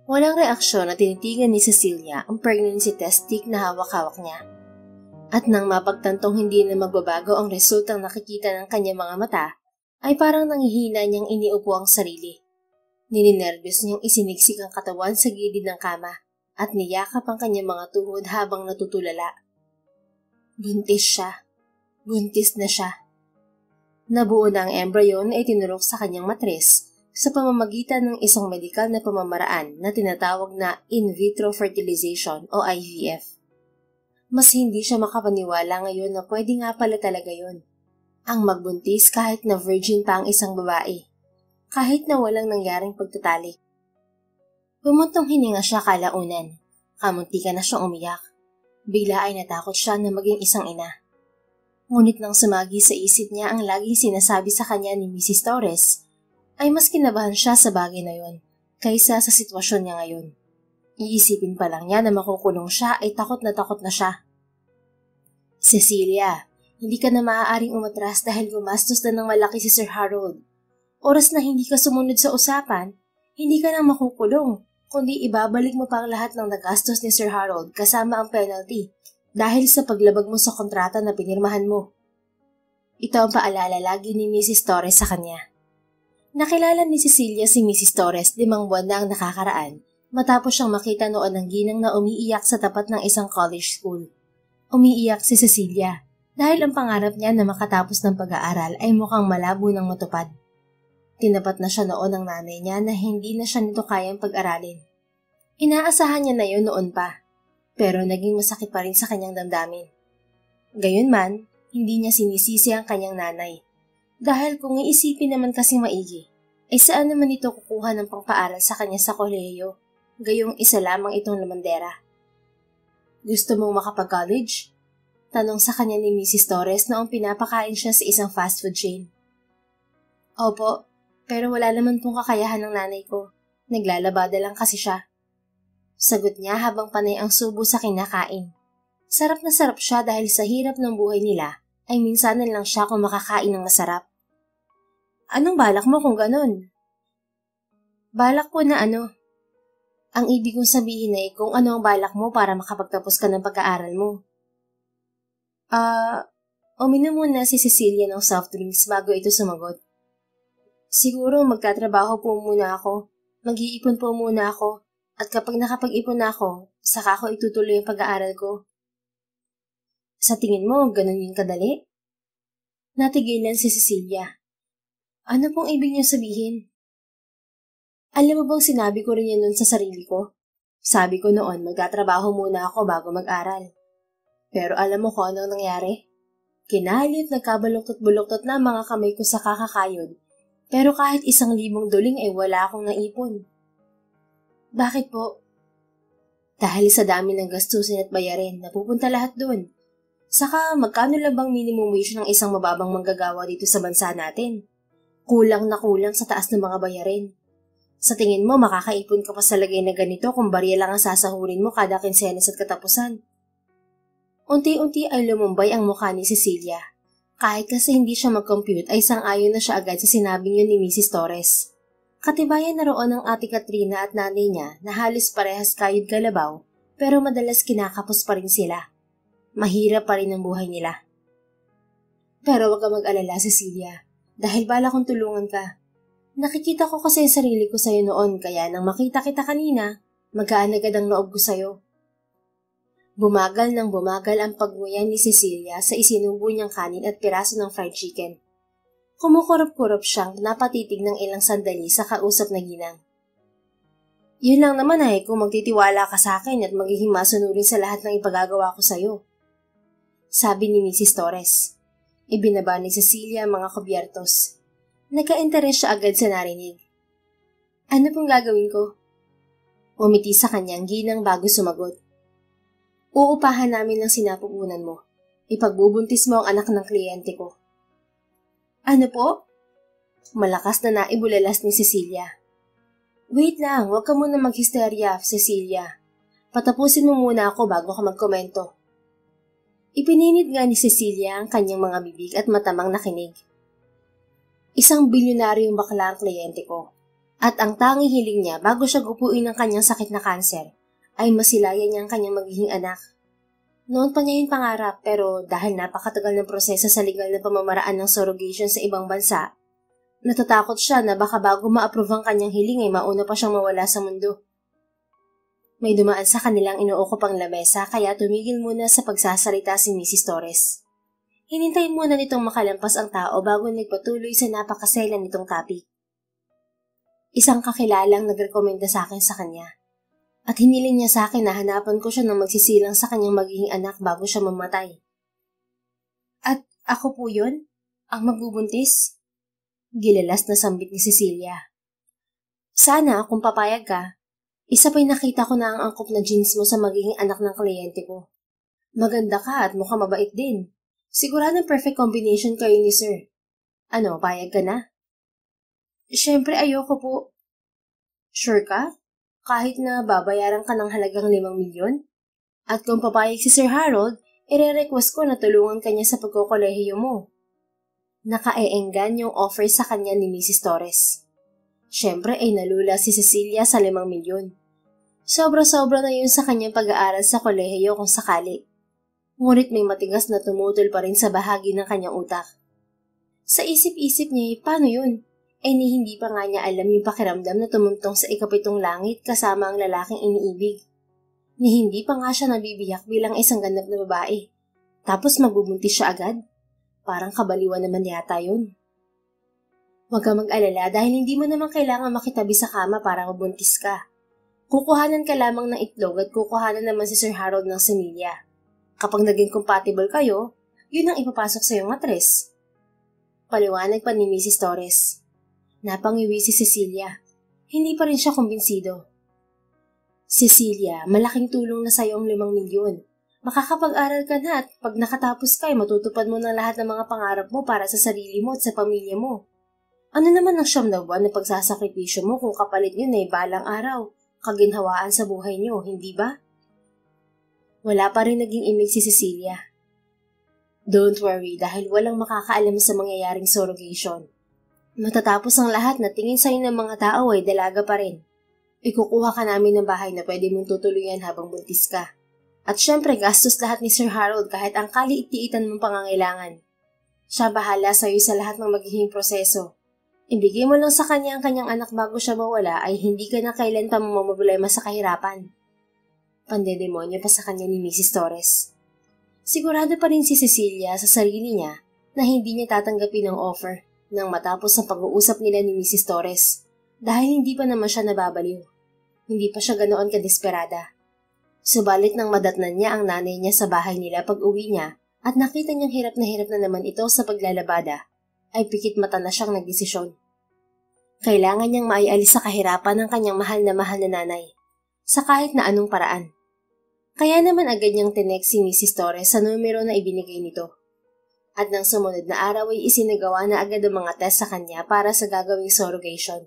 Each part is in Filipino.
Walang reaksyon at tinitigan ni Cecilia ang pregnancy test stick na hawak-hawak niya. At nang mapagtantong hindi na magbabago ang resultang nakikita ng kanyang mga mata, ay parang nanghihina niyang iniupo ang sarili. Nininervyos niyang isiniksik ang katawan sa gilid ng kama at niyakap ang kanyang mga tuhod habang natutulala. Buntis siya. Buntis na siya. Nabuo na ang embryo na itinurok sa kanyang matres sa pamamagitan ng isang medikal na pamamaraan na tinatawag na in vitro fertilization o IVF. Mas hindi siya makapaniwala ngayon na pwede nga pala talaga yun. Ang magbuntis kahit na virgin pa ang isang babae. Kahit na walang nangyaring pagtatalik. Bumuntong hininga siya kalaunan. Kamuntika na siyang umiyak. Bigla ay natakot siya na maging isang ina. Ngunit nang sumagi sa isip niya ang laging sinasabi sa kanya ni Mrs. Torres, ay mas kinabahan siya sa bagay na yon kaysa sa sitwasyon niya ngayon. Iisipin pa lang niya na makukulong siya ay takot na siya. Cecilia, hindi ka na maaaring umatras dahil gumastos na ng malaki si Sir Harold. Oras na hindi ka sumunod sa usapan, hindi ka na makukulong, kundi ibabalik mo pa ang lahat ng nagastos ni Sir Harold kasama ang penalty dahil sa paglabag mo sa kontrata na pinirmahan mo. Ito ang paalala lagi ni Mrs. Torres sa kanya. Nakilala ni Cecilia si Mrs. Torres 5 buwan na ang nakakaraan matapos siyang makita noon ng ginang na umiiyak sa tapat ng isang college school. Umiiyak si Cecilia dahil ang pangarap niya na makatapos ng pag-aaral ay mukhang malabo ng matupad. Tinapat na siya noon ng nanay niya na hindi na siya nito kayang pag-aralin. Inaasahan niya na yun noon pa, pero naging masakit pa rin sa kanyang damdamin. Gayunman, hindi niya sinisisi ang kanyang nanay. Dahil kung iisipin naman kasing maigi, ay saan naman ito kukuha ng pangpaaral sa kanya sa kolehiyo, gayong isa lamang itong lamandera. Gusto mong makapag-college? Tanong sa kanya ni Mrs. Torres noong pinapakain siya sa isang fast food chain. Opo, pero wala naman pong kakayahan ng nanay ko. Naglalabada lang kasi siya. Sagot niya habang panay ang subo sa kinakain. Sarap na sarap siya dahil sa hirap ng buhay nila, ay minsanan lang siya kung makakain ng masarap. Anong balak mo kung ganun? Balak ko na ano? Ang ibig kong sabihin ay kung ano ang balak mo para makapagtapos ka ng pag-aaral mo. Uminom muna si Cecilia ng soft drinks bago ito sumagot. Siguro magtatrabaho po muna ako, mag-iipon po muna ako, at kapag nakapag-ipon na ako, saka ako itutuloy ang pag-aaral ko. Sa tingin mo, ganun yung kadali? Natigilan si Cecilia. Ano pong ibig niyo sabihin? Alam mo bang sinabi ko rin yan nun sa sarili ko? Sabi ko noon, magtatrabaho muna ako bago mag-aral. Pero alam mo kung ano nangyari? Kinahalit, nagkabaluktot-buluktot na mga kamay ko sa kakakayod. Pero kahit 1,000 duling ay wala akong naipon. Bakit po? Dahil sa dami ng gastusin at bayarin, napupunta lahat doon. Saka magkano lang bang minimum wage ng isang mababang manggagawa dito sa bansa natin? Kulang na kulang sa taas ng mga bayarin. Sa tingin mo makakaipon ka pa sa lagay na ganito kung barya lang ang sasahurin mo kada kinsenas at katapusan? Unti-unti ay lumumbay ang mukha ni Cecilia. Kahit kasi hindi siya mag-compute ay sang-ayon na siya agad sa sinabing yun ni Mrs. Torres. Katibayan na roon ng ate Katrina at nanay niya na halos parehas kayod kalabaw pero madalas kinakapos pa rin sila. Mahirap pa rin ang buhay nila. Pero wag ka mag-alala, Cecilia, dahil bala kong tulungan ka. Nakikita ko kasi ang sarili ko sa'yo noon kaya nang makita kita kanina, magaan agad ang loob ko sa'yo. Bumagal ng bumagal ang pagnguya ni Cecilia sa isinubo niyang kanin at piraso ng fried chicken. Kumukurap-kurap siyang napatitig ng ilang sandali sa kausap na ginang. Yun lang naman ay kung magtitiwala ka sa akin at magiging masunurin sa lahat ng ipagagawa ko sa'yo. Sabi ni Mrs. Torres. Ibinaba ni Cecilia ang mga kubyertos. Nagka-interes siya agad sa narinig. Ano pong gagawin ko? Umiti sa kanyang ginang bago sumagot. Uupahan namin ng sinapupunan mo. Ipagbubuntis mo ang anak ng kliyente ko. Ano po? Malakas na naibulalas ni Cecilia. Wait lang, huwag ka muna maghisterya, Cecilia. Patapusin mo muna ako bago ka magkomento. Ipininit nga ni Cecilia ang kanyang mga bibig at matamang nakinig. 1 bilyonaryong bakla ang kliyente ko. At ang tanging hiling niya bago siya gupuin ng kanyang sakit na kanser ay masilayan niya ang kanyang magiging anak. Noon pa niya yung pangarap pero dahil napakatagal ng proseso sa legal na pamamaraan ng surrogation sa ibang bansa, natatakot siya na baka bago ma-approve ang kanyang hiling ay mauna pa siyang mawala sa mundo. May dumaan sa kanilang inuukop ang lamesa kaya tumigil muna sa pagsasalita si Mrs. Torres. Hinintay muna nitong makalampas ang tao bago nagpatuloy sa napakaselan nitong topic. Isang kakilalang nagrekomenda sa akin sa kanya. At hiniling niya sa akin na hanapan ko siya ng magsisilang sa kanyang magiging anak bago siya mamatay. At ako po yun? Ang magbubuntis? Gilalas na sambit ni Cecilia. Sana kung papayag ka, isa pa'y nakita ko na ang angkop na jeans mo sa magiging anak ng kliyente ko. Maganda ka at mukhang mabait din. Siguradong perfect combination kayo ni sir. Ano, payag ka na? Siyempre ayoko po. Sure ka? Kahit na babayaran ka ng halagang 5 milyon? At kung papayag si Sir Harold, ire-request ko na tulungan kanya sa pagkokolehiyo mo. Nakaeenggan yung offer sa kanya ni Mrs. Torres. Siyempre ay nalula si Cecilia sa 5 milyon. Sobra-sobra na yun sa kanyang pag-aaral sa kolehiyo kung sakali. Ngunit may matigas na tumutol pa rin sa bahagi ng kanyang utak. Sa isip-isip niya, paano yun? Ni hindi pa nga niya alam yung pakiramdam na tumuntong sa ikapitong langit kasama ang lalaking iniibig. Ni hindi pa nga siya nabibiyak bilang isang ganap na babae. Tapos magbubuntis siya agad? Parang kabaliwan naman yata yun. Huwag ka mag-alala dahil hindi mo naman kailangan makitabi sa kama para mabuntis ka. Kukuhanan ka lamang ng itlog at kukuhanan naman si Sir Harold ng semilya. Kapag naging compatible kayo, yun ang ipapasok sa iyong matres. Paliwanag pa ni Mrs. Torres. Napangiwi si Cecilia. Hindi pa rin siya kumbinsido. Cecilia, malaking tulong na sa'yo ang 5 milyon. Makakapag-aral ka na at pag nakatapos ka ay matutupad mo ng lahat ng mga pangarap mo para sa sarili mo at sa pamilya mo. Ano naman ang 9 na buwan na pagsasakripisyo mo kung kapalit yun ay balang araw, kaginhawaan sa buhay niyo, hindi ba? Wala pa rin naging imig si Cecilia. Don't worry dahil walang makakaalam sa mangyayaring surrogation. Matatapos ang lahat na tingin sa'yo ng mga tao ay dalaga pa rin. Ikukuha ka namin ng bahay na pwede mong tutuluyan habang buntis ka. At syempre gastos lahat ni Sir Harold kahit ang kaliit-liitan mong pangangailangan. Siya bahala sa'yo sa lahat ng magiging proseso. Ibigay mo lang sa kanya ang kanyang anak bago siya mawala ay hindi ka na kailan pa mamamproblema sa kahirapan. Pandedemonyo pa sa kanya ni Mrs. Torres. Sigurado pa rin si Cecilia sa sarili niya na hindi niya tatanggapin ang offer nang matapos ang pag-uusap nila ni Mrs. Torres dahil hindi pa naman siya nababaliw. Hindi pa siya ganoon kadesperada. Subalit nang madatnan niya ang nanay niya sa bahay nila pag-uwi niya at nakita niyang hirap na naman ito sa paglalabada, ay pikit mata na siyang nagdesisyon. Kailangan niyang maialis sa kahirapan ng kanyang mahal na nanay sa kahit na anong paraan. Kaya naman agad niyang tinext si Mrs. Torres sa numero na ibinigay nito. At nang sumunod na araw ay isinagawa na agad ang mga test sa kanya para sa gagawing surrogation.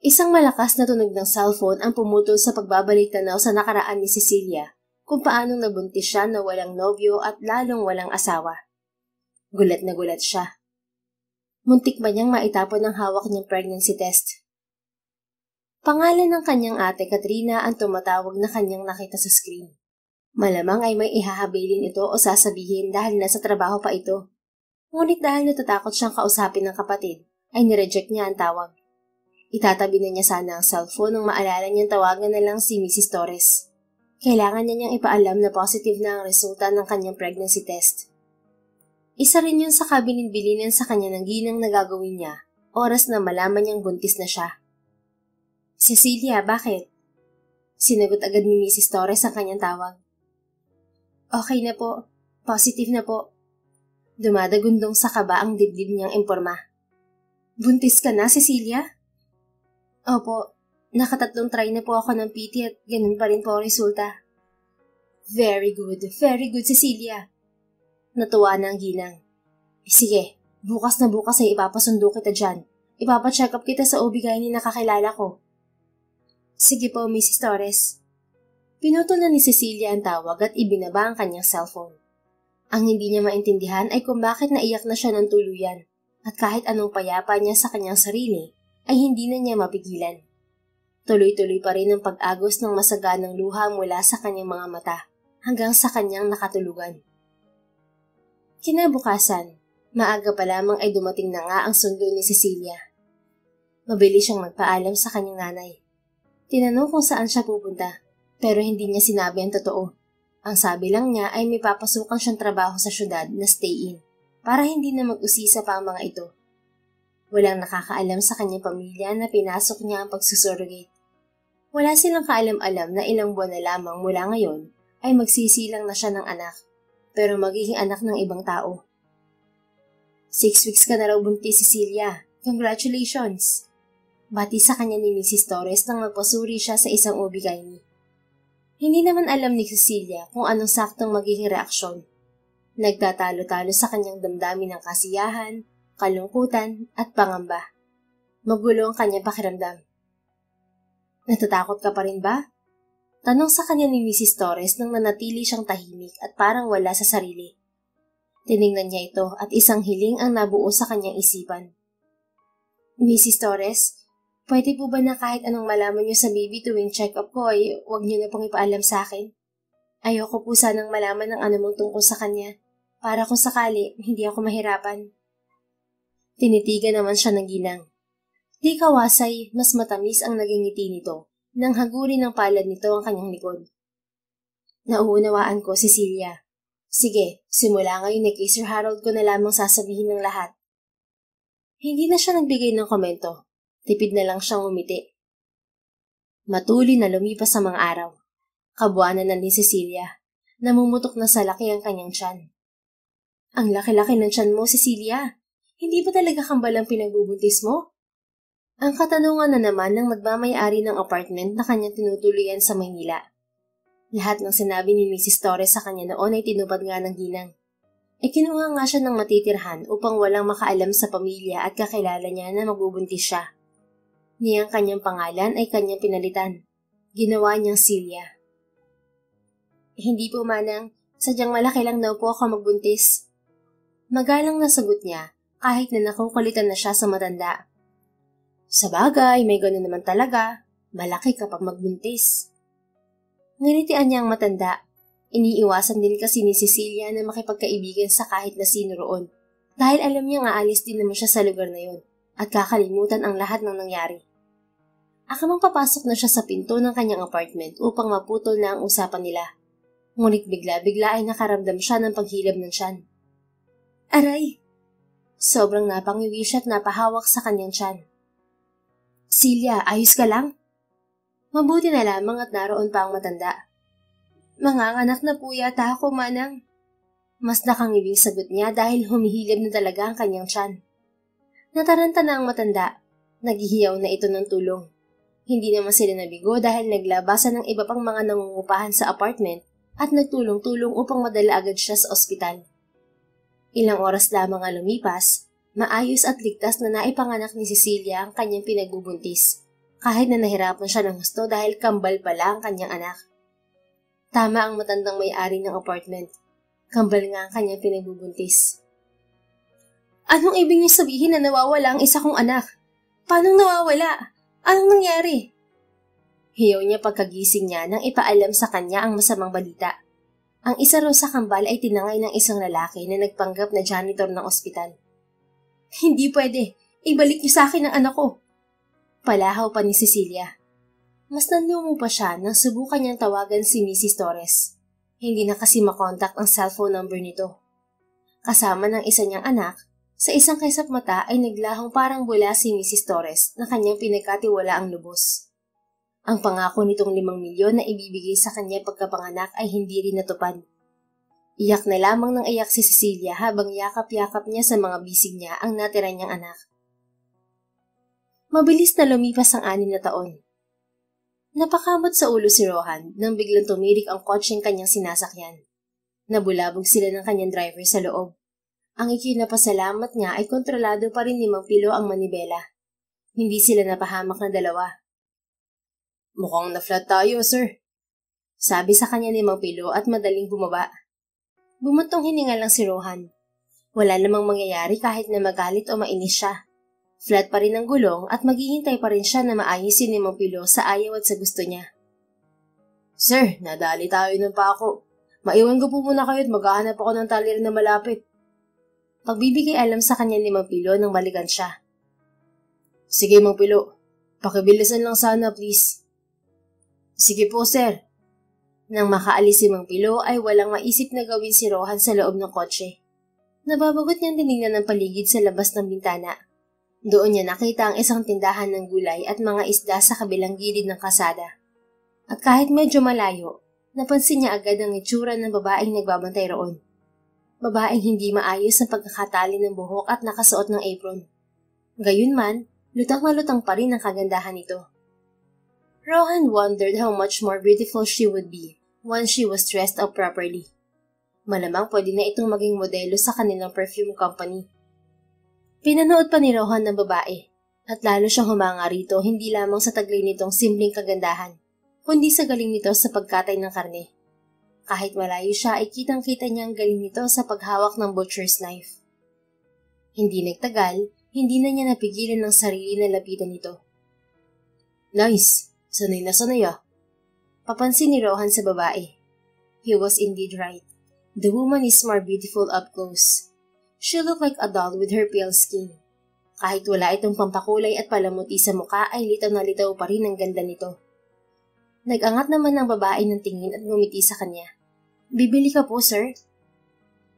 Isang malakas na tunog ng cellphone ang pumutol sa pagbabalik tanaw sa nakaraan ni Cecilia kung paanong nabuntis siya na walang nobyo at lalong walang asawa. Gulat na gulat siya. Muntik ba niyang maitapon ang hawak niyang pregnancy test? Pangalan ng kanyang ate Katrina ang tumatawag na kanyang nakita sa screen. Malamang ay may ihahabilin ito o sasabihin dahil nasa trabaho pa ito. Ngunit dahil natatakot siyang kausapin ng kapatid, ay nireject niya ang tawag. Itatabi na niya sana ang cellphone nang maalala niyang tawagan na lang si Mrs. Torres. Kailangan niya niyang ipaalam na positive na ang resulta ng kanyang pregnancy test. Isa rin yun sa kabilin-bilinan sa kanya ng ginang na gagawin niya, oras na malaman niyang buntis na siya. Cecilia, bakit? Sinagot agad ni Mrs. Torres ang kanyang tawag. Okay na po. Positive na po. Dumadagundong sa kaba ang dibdib niyang imporma. Buntis ka na, Cecilia? Opo. Nakatatlong try na po ako ng PT at ganun pa rin po ang resulta. Very good, Cecilia. Natuwa na ang ginang. Sige, bukas na bukas ay ipapasundo kita dyan. Ipapacheck up kita sa OB-GYN na nakakilala ko. Sige po, Mrs. Torres. Pinutol na ni Cecilia ang tawag at ibinaba ang kanyang cellphone. Ang hindi niya maintindihan ay kung bakit naiyak na siya ng tuluyan at kahit anong payapa niya sa kanyang sarili, ay hindi na niya mapigilan. Tuloy-tuloy pa rin ang pag-agos ng masaganang luha mula sa kanyang mga mata hanggang sa kanyang nakatulugan. Kinabukasan, maaga pa lamang ay dumating na nga ang sundo ni Cecilia. Mabilis siyang nagpaalam sa kanyang nanay. Tinanong kung saan siya pupunta, pero hindi niya sinabi ang totoo. Ang sabi lang niya ay may papasukan siyang trabaho sa syudad na stay-in para hindi na mag-usisa pa ang mga ito. Walang nakakaalam sa kanyang pamilya na pinasok niya ang pagsusurrogate. Wala silang kaalam-alam na ilang buwan na lamang mula ngayon ay magsisilang na siya ng anak, pero magiging anak ng ibang tao. 6 weeks ka na raw buntis, Cecilia. Congratulations! Bati sa kanya ni Mrs. Torres nang magpasuri siya sa isang OB-GYN. Hindi naman alam ni Cecilia kung anong saktong magiging reaksyon. Nagtatalo-talo sa kanyang damdamin ng kasiyahan, kalungkutan at pangamba. Magulo ang kanyang pakiramdam. Natatakot ka pa rin ba? Tanong sa kanya ni Mrs. Torres nang nanatili siyang tahimik at parang wala sa sarili. Tiningnan niya ito at isang hiling ang nabuo sa kanyang isipan. Mrs. Torres, pwede po ba na kahit anong malaman niyo sa baby tuwing check-up ko ay huwag niyo na pong ipaalam sa akin? Ayoko po sanang malaman ng anumang tungkol sa kanya, para kung sakali hindi ako mahirapan. Tinitigan naman siya ng ginang. Di kawasay, mas matamis ang naging ngiti nito nang hagurin ng palad nito ang kanyang likod. Nauunawaan ko, Cecilia. Sige, simula ngayon ni Sir Harold ko na lamang sasabihin ng lahat. Hindi na siya nagbigay ng komento. Tipid na lang siyang umiti. Matuloy na lumipas ang mga araw. Kabuanan na ni Cecilia. Namumutok na sa laki ang kanyang tiyan. Ang laki-laki ng tiyan mo, Cecilia. Hindi ba talaga kambal ang pinagbubuntis mo? Ang katanungan na naman ng magmamay-ari ng apartment na kanyang tinutuloyan sa Maynila. Lahat ng sinabi ni Mrs. Torres sa kanya noon ay tinupad nga ng ginang. Kinuha nga siya ng matitirhan upang walang makaalam sa pamilya at kakilala niya na magbubuntis siya. Niyang kanyang pangalan ay kanyang pinalitan. Ginawa niyang Celia. Hindi po, manang. Sadyang malaki lang daw po ako magbuntis. Magalang na sagot niya kahit na nakukulitan na siya sa matanda. Sabagay, may gano'n naman talaga. Malaki kapag magbuntis. Ngiritian niya ang matanda. Iniiwasan din kasi ni Cecilia na makipagkaibigan sa kahit na sino roon dahil alam niyang aalis din naman siya sa lugar na yun at kakalimutan ang lahat ng nangyari. Akamang papasok na siya sa pinto ng kanyang apartment upang maputol na ang usapan nila. Ngunit bigla-bigla ay nakaramdam siya ng paghilab ng tiyan. Aray! Sobrang napangiwi siya at napahawak sa kanyang tiyan. Celia, ayos ka lang? Mabuti na lamang at naroon pa ang matanda. Manganganak na po yata ako, manang. Mas nakangibing sagot niya dahil humihilab na talaga ang kanyang tiyan. Nataranta na ang matanda. Naghihiyaw na ito ng tulong. Hindi naman sila nabigo dahil naglabasan ng iba pang mga nangungupahan sa apartment at nagtulong-tulong upang madala agad siya sa ospital. Ilang oras lamang ang lumipas, maayos at ligtas na naipanganak ni Cecilia ang kanyang pinagbubuntis, kahit na nahirapan siya ng gusto dahil kambal pala ang kanyang anak. Tama ang matandang may-ari ng apartment. Kambal nga ang kanyang pinagbubuntis. Anong ibig niyo sabihin na nawawala ang isa kong anak? Paano nawawala? Anong nangyari? Hiyaw niya pagkagising niya nang ipaalam sa kanya ang masamang balita. Ang isa raw sa kambal ay tinangay ng isang lalaki na nagpanggap na janitor ng ospital. Hindi pwede. Ibalik niyo sa akin ang anak ko. Palahaw pa ni Cecilia. Mas nanlumo pa siya nang subukan niyang tawagan si Mrs. Torres. Hindi na kasi makontak ang cellphone number nito. Kasama ng isa niyang anak, sa isang kaisap mata ay naglahong parang bula si Mrs. Torres na kanyang pinagkatiwalaang lubos. Ang pangako nitong 5 milyon na ibibigay sa kanya pagkapanganak ay hindi rin natupad. Iyak na lamang ng iyak si Cecilia habang yakap-yakap niya sa mga bisig niya ang natira niyang anak. Mabilis na lumipas ang 6 na taon. Napakamot sa ulo si Rohan nang biglang tumirik ang kotseng kanyang sinasakyan. Nabulabog sila ng kanyang driver sa loob. Ang ikinapasalamat niya ay kontrolado pa rin ni Mang Pilo ang manibela. Hindi sila napahamak na dalawa. Mukhang na-flat tayo, sir. Sabi sa kanya ni Mang Pilo at madaling bumaba. Bumutong hininga lang si Rohan. Wala namang mangyayari kahit na magalit o mainis siya. Flat pa rin ang gulong at maghihintay pa rin siya na maayusin ni Mang Pilo sa ayaw at sa gusto niya. Sir, nadali tayo ng pako. Maiwan ko po muna kayo at maghahanap ako ng talir na malapit. Pagbibigay alam sa kanya ni Mang Pilo nang balikan siya. Sige Mang Pilo, pakibilisan lang sana please. Sige po sir. Nang makaalis si Mang Pilo ay walang maisip na gawin si Rohan sa loob ng kotse. Nababagot niyang tinignan ng paligid sa labas ng bintana. Doon niya nakita ang isang tindahan ng gulay at mga isda sa kabilang gilid ng kasada. At kahit medyo malayo, napansin niya agad ang itsura ng babaeng nagbabantay roon. Babaeng hindi maayos ang pagkakatali ng buhok at nakasuot ng apron. Gayunman, lutang na lutang pa rin ang kagandahan nito. Rohan wondered how much more beautiful she would be once she was dressed up properly. Malamang pwede na itong maging modelo sa kanilang perfume company. Pinanood pa ni Rohan ng babae, at lalo siyang humanga rito hindi lamang sa taglay nitong simpleng kagandahan, kundi sa galing nito sa pagkatay ng karne. Kahit malayo siya ay kitang-kita niya ang galing nito sa paghawak ng butcher's knife. Hindi nagtagal, hindi na niya napigilan ng sarili na lapitan ito. Nice! Sanay na sanay ah. Papansin ni Rohan sa babae. He was indeed right. The woman is more beautiful up close. She looked like a doll with her pale skin. Kahit wala itong pampakulay at palamuti sa muka ay litaw na litaw pa rin ang ganda nito. Nag-angat naman ang babae ng tingin at ngumiti sa kanya. Bibili ka po, sir?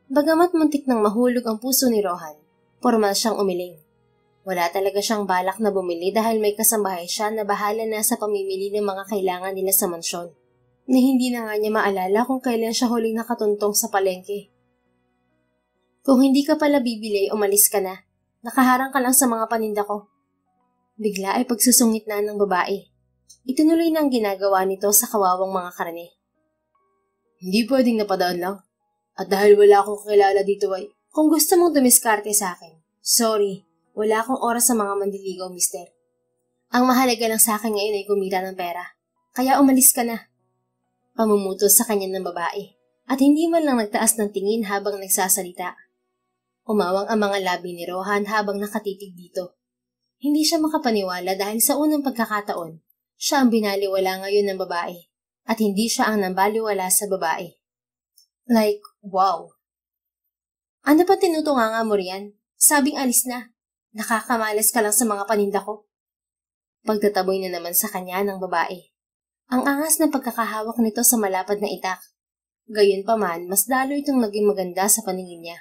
Bagamat muntik nang mahulog ang puso ni Rohan, formal siyang umiling. Wala talaga siyang balak na bumili dahil may kasambahay siya na bahala na sa pamimili ng mga kailangan nila sa mansyon, na hindi na nga niya maalala kung kailan siya huling nakatuntong sa palengke. Kung hindi ka pala bibili, umalis ka na. Nakaharang ka lang sa mga paninda ko. Bigla ay pagsusungit na ng babae. Itinuloy na ang ginagawa nito sa kawawang mga karne. Hindi pwedeng napadaan lang. At dahil wala akong kakilala dito ay, kung gusto mong dumiskarte sa akin, sorry, wala akong oras sa mga mandiligaw, mister. Ang mahalaga lang sa akin ngayon ay kumita ng pera. Kaya umalis ka na. Pamumutos sa kanya ng babae. At hindi man lang nagtaas ng tingin habang nagsasalita. Umawang ang mga labi ni Rohan habang nakatitig dito. Hindi siya makapaniwala dahil sa unang pagkakataon, siya ang binaliwala ngayon ng babae at hindi siya ang nambaliwala sa babae. Like, wow. Ano pa tinutunganga mo riyan? Sabing alis na. Nakakamalas ka lang sa mga paninda ko. Pagtataboy na naman sa kanya ng babae. Ang angas ng pagkakahawak nito sa malapad na itak. Gayunpaman, mas lalo itong naging maganda sa paningin niya.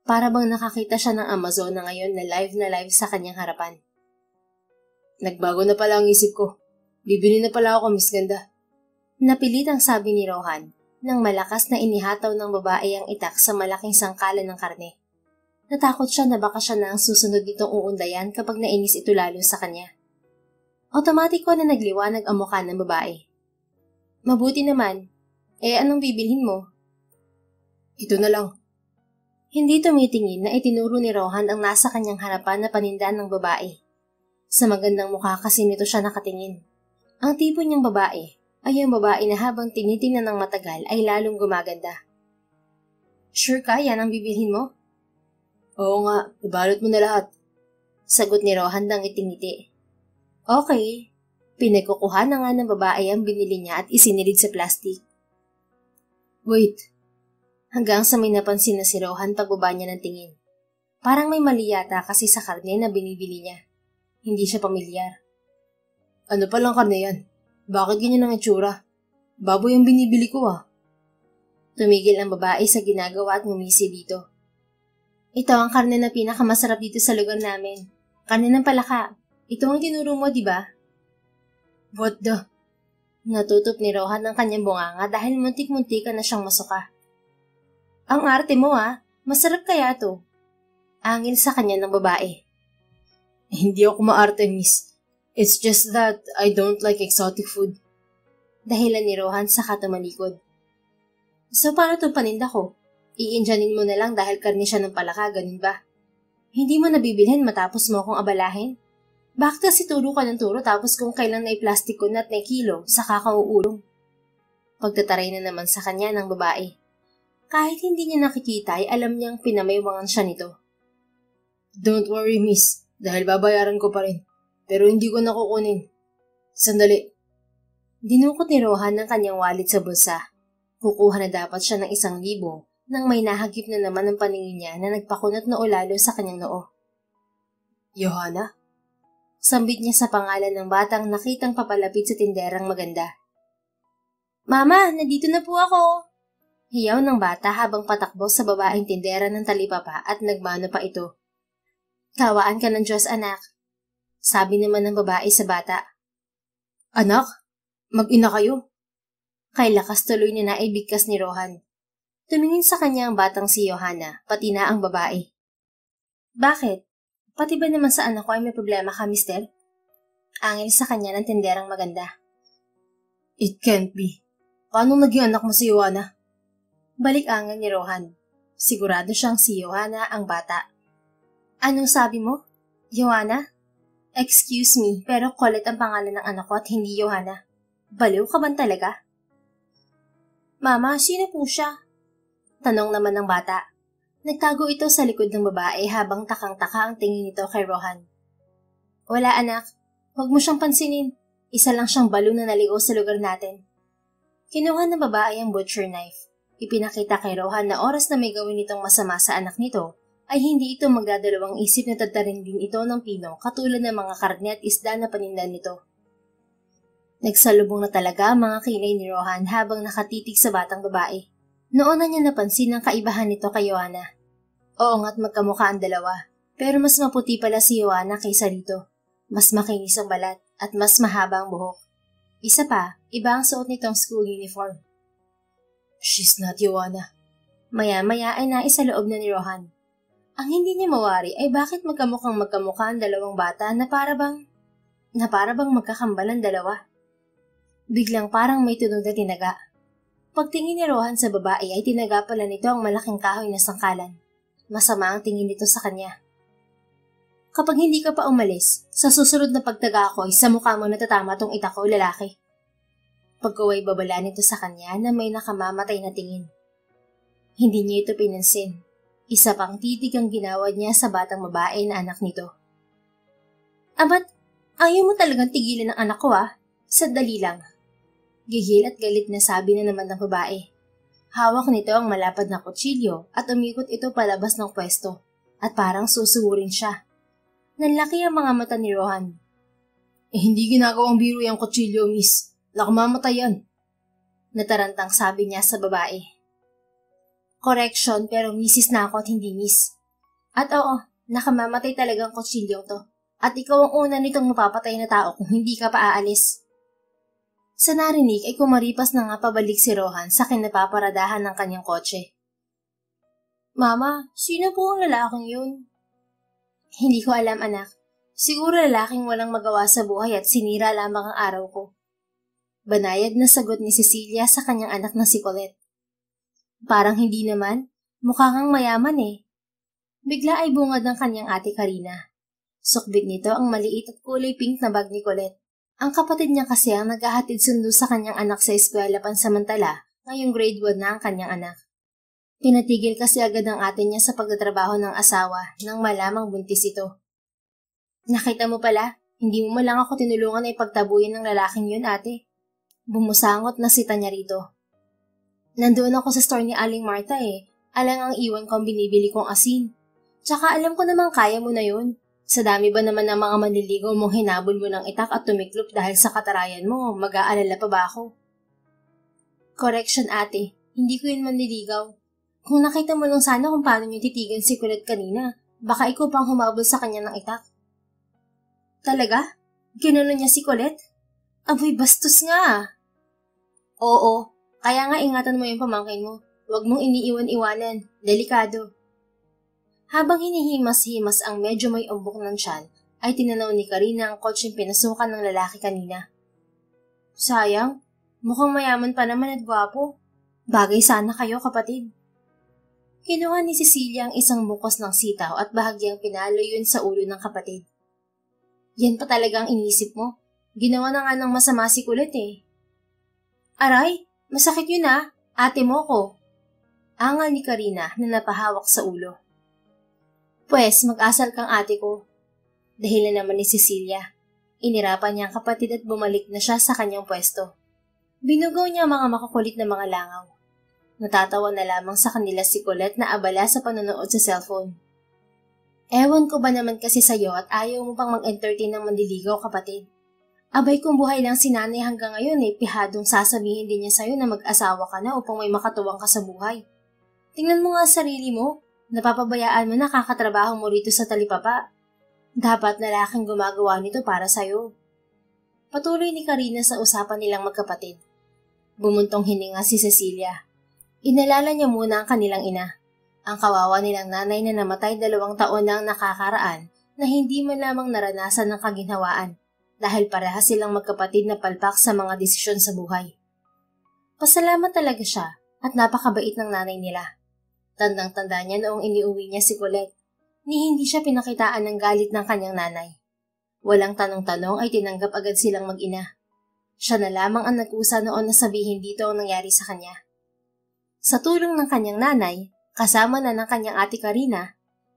Para bang nakakita siya ng Amazona ngayon na live sa kanyang harapan. Nagbago na pala ang isip ko. Bibili na pala ako, Miss Ganda. Napilit ang sabi ni Rohan nang malakas na inihataw ng babae ang itak sa malaking sangkalan ng karne. Natakot siya na baka siya na ang susunod nitong uundayan kapag nainis ito lalo sa kanya. Otomatiko na nagliwanag ang mukha ng babae. Mabuti naman. Anong bibilhin mo? Ito na lang. Hindi tumitingin na itinuro ni Rohan ang nasa kanyang harapan na paninda ng babae. Sa magandang mukha kasi nito siya nakatingin. Ang tipo niyang babae ay ang babae na habang tinitingnan ng matagal ay lalong gumaganda. Sure ka yan ang bibilhin mo? Oo nga, ibalot mo na lahat. Sagot ni Rohan nang itingiti. Okay. Pinagkukuha na nga ng babae ang binili niya at isinilid sa plastic. Wait. Hanggang sa may napansin na si Rohan pagbaba niya ng tingin. Parang may mali yata kasi sa karne na binibili niya. Hindi siya pamilyar. Ano palang karne yan? Bakit ganyan ang itsura? Baboy ang binibili ko ah. Tumigil ang babae sa ginagawa at ngumisi dito. Ito ang karne na pinakamasarap dito sa lugar namin. Karne ng palaka. Ito ang tinuro mo, di ba? What the? Natutop ni Rohan ang kanyang bunganga dahil muntik-muntikan na siyang masuka. Ang arte mo ah, masarap kaya to? Angil sa kanya ng babae. Hindi ako maarte, miss. It's just that I don't like exotic food. Dahilan ni Rohan sa katumalikod. So paano itong paninda ko? Iinjanin mo na lang dahil karni siya ng palaka, ganun ba? Hindi mo nabibilhin matapos mo akong abalahin? Bakit kasi turo ka ng turo tapos kung kailan na i-plastic ko na 2 kilo, saka ka uulong? Pagtataray na naman sa kanya ng babae. Kahit hindi niya nakikita ay alam niyang pinamaywangan siya nito. Don't worry, miss. Dahil babayaran ko pa rin. Pero hindi ko nakukunin. Sandali. Dinukot ni Rohan ng kanyang wallet sa bulsa. Kukuha na dapat siya ng 1,000 nang may nahagip na naman ang paningin niya na nagpakunot na ulalo sa kanyang noo. Johanna? Sambit niya sa pangalan ng batang nakitang papalapit sa tinderang maganda. Mama, nandito na po ako! Hiyaw ng bata habang patakbo sa babaeng tindera ng talipapa at nagmano pa ito. Kawaan ka ng Diyos, anak. Sabi naman ng babae sa bata. Anak? Mag-ina kayo? Kay lakas tuloy na naibigkas ni Rohan. Tumingin sa kanya ang batang si Johanna, pati na ang babae. Bakit? Pati ba naman sa anak ko ay may problema ka, mister? Angil sa kanya ng tinderang maganda. It can't be. Paano naging anak mo si Johanna? Balik angan ni Rohan. Sigurado siyang si Johanna ang bata. Anong sabi mo? Johanna? Excuse me, pero Colette ang pangalan ng anak ko at hindi Johanna. Baliw ka ba talaga? Mama, sino po siya? Tanong naman ng bata. Nagtago ito sa likod ng babae habang takang-taka ang tingin nito kay Rohan. Wala anak, huwag mo siyang pansinin. Isa lang siyang balo na naligaw sa lugar natin. Kinuha ng babae ang butcher knife. Ipinakita kay Rohan na oras na may gawin itong masama sa anak nito, ay hindi ito magdadalawang isip na tatarin din ito ng pino katulad ng mga karne at isda na panindan nito. Nagsalubong na talaga ang mga kilay ni Rohan habang nakatitig sa batang babae. Noon na niya napansin ang kaibahan nito kay Johanna. Oo nga't magkamukha ang dalawa, pero mas maputi pala si Johanna kaysa rito. Mas makinis ang balat at mas mahaba ang buhok. Isa pa, iba ang suot nitong school uniform. She's not Johanna. Maya-maya ay naisaloob na ni Rohan. Ang hindi niya mawari ay bakit magkamukha ang dalawang bata na para bang magkakambal ang dalawa. Biglang parang may tunog na tinaga. Pagtingin ni Rohan sa babae ay tinaga pala nito ang malaking kahoy na sangkalan. Masama ang tingin nito sa kanya. Kapag hindi ka pa umalis, sa susunod na pagtaga ko ay sa mukha mo natatama tong itak ko, lalaki. Pagkaway babala nito sa kanya na may nakamamatay na tingin. Hindi niya ito pinansin. Isa pang titig ang ginawad niya sa batang babae na anak nito. Abat, ayaw mo talagang tigilan ng anak ko Sandali lang. Gigil at galit na sabi na naman ng babae. Hawak nito ang malapad na kutsilyo at umikot ito palabas ng pwesto at parang susuhurin siya. Nanlaki ang mga mata ni Rohan. Hindi ginagawang biro yung kutsilyo, miss. Nakamamatay yan. Natarantang sabi niya sa babae. Correction, pero misis na ako at hindi miss. At oo, nakamamatay talagang kutsilyong to. At ikaw ang una nitong mapapatay na tao kung hindi ka pa aalis. Sa narinig ay kumaripas na nga pabalik si Rohan sa kinapaparadahan ng kanyang kotse. Mama, sino po ang lalaking yun? Hindi ko alam anak. Siguro lalaking walang magawa sa buhay at sinira lamang ang araw ko. Banayad na sagot ni Cecilia sa kanyang anak na si Colette. Parang hindi naman. Mukha kang mayaman Bigla ay bungad ng kanyang ate Karina. Sukbit nito ang maliit at kulay pink na bag ni Colette. Ang kapatid niya kasi ang naghahatid sundo sa kanyang anak sa eskwela pansamantala, ngayong grade 1 na ang kanyang anak. Pinatigil kasi agad ang ate niya sa pagtatrabaho ng asawa nang malamang buntis ito. Nakita mo pala, hindi mo malang ako tinulungan na ipagtabuyan ng lalaking yun ate. Bumusangot na sita niya rito. Nandoon ako sa store ni Aling Martha Alang ang iwan ko ang binibili kong asin. Tsaka alam ko namang kaya mo na yun. Sa dami ba naman ng mga manliligaw mong hinabol mo ng itak at tumiklop dahil sa katarayan mo, mag-aalala pa ba ako? Correction ate, hindi ko yun manliligaw. Kung nakita mo lang sana kung paano niyo titigan si Colette kanina, baka ikaw pang humabol sa kanya ng itak. Talaga? Gano'n niya si Colette? Aboy, bastos nga. Oo, kaya nga ingatan mo yung pamangkin mo. Huwag mong iniiwan-iwanan, delikado. Habang hinihimas-himas ang medyo may umbok ng tiyan, ay tinanaw ni Karina ang kotseng pinasukan ng lalaki kanina. Sayang, mukhang mayaman pa naman at gwapo. Bagay sana kayo kapatid. Kinuha ni Cecilia ang isang bukos ng sitaw at bahagyang pinalo yun sa ulo ng kapatid. Yan pa talaga ang inisip mo. Ginawa na nga ng masama si Colette Aray, masakit yun ate mo ko. Angal ni Karina na napahawak sa ulo. Pwes, mag-asal kang ate ko. Dahilan naman ni Cecilia. Inirapan niya ang kapatid at bumalik na siya sa kanyang pwesto. Binugaw niya ang mga makukulit na mga langaw. Natatawa na lamang sa kanila si Colette na abala sa panonood sa cellphone. Ewan ko ba naman kasi sa'yo at ayaw mo pang mag-entertain ng mandiligaw, kapatid. Abay kung buhay lang si nanay hanggang ngayon pihadong sasabihin din niya sa'yo na mag-asawa ka na upang may makatuwang ka sa buhay. Tingnan mo nga sarili mo, napapabayaan mo na kakatrabaho mo rito sa talipapa. Dapat lalaking gumagawa nito para sa'yo. Patuloy ni Karina sa usapan nilang magkapatid. Bumuntong hininga si Cecilia. Inalala niya muna ang kanilang ina. Ang kawawa nilang nanay na namatay 2 taon nang nakakaraan na hindi man lamang naranasan ng kaginhawaan dahil parehas silang magkapatid na palpak sa mga desisyon sa buhay. Pasalamat talaga siya at napakabait ng nanay nila. Tandang-tanda niya noong iniuwi niya si Colette ni hindi siya pinakitaan ng galit ng kanyang nanay. Walang tanong-tanong ay tinanggap agad silang mag-ina. Siya na lamang ang nag-usa noon na sabihin dito ang nangyari sa kanya. Sa tulong ng kanyang nanay, kasama na ng kanyang ate Karina,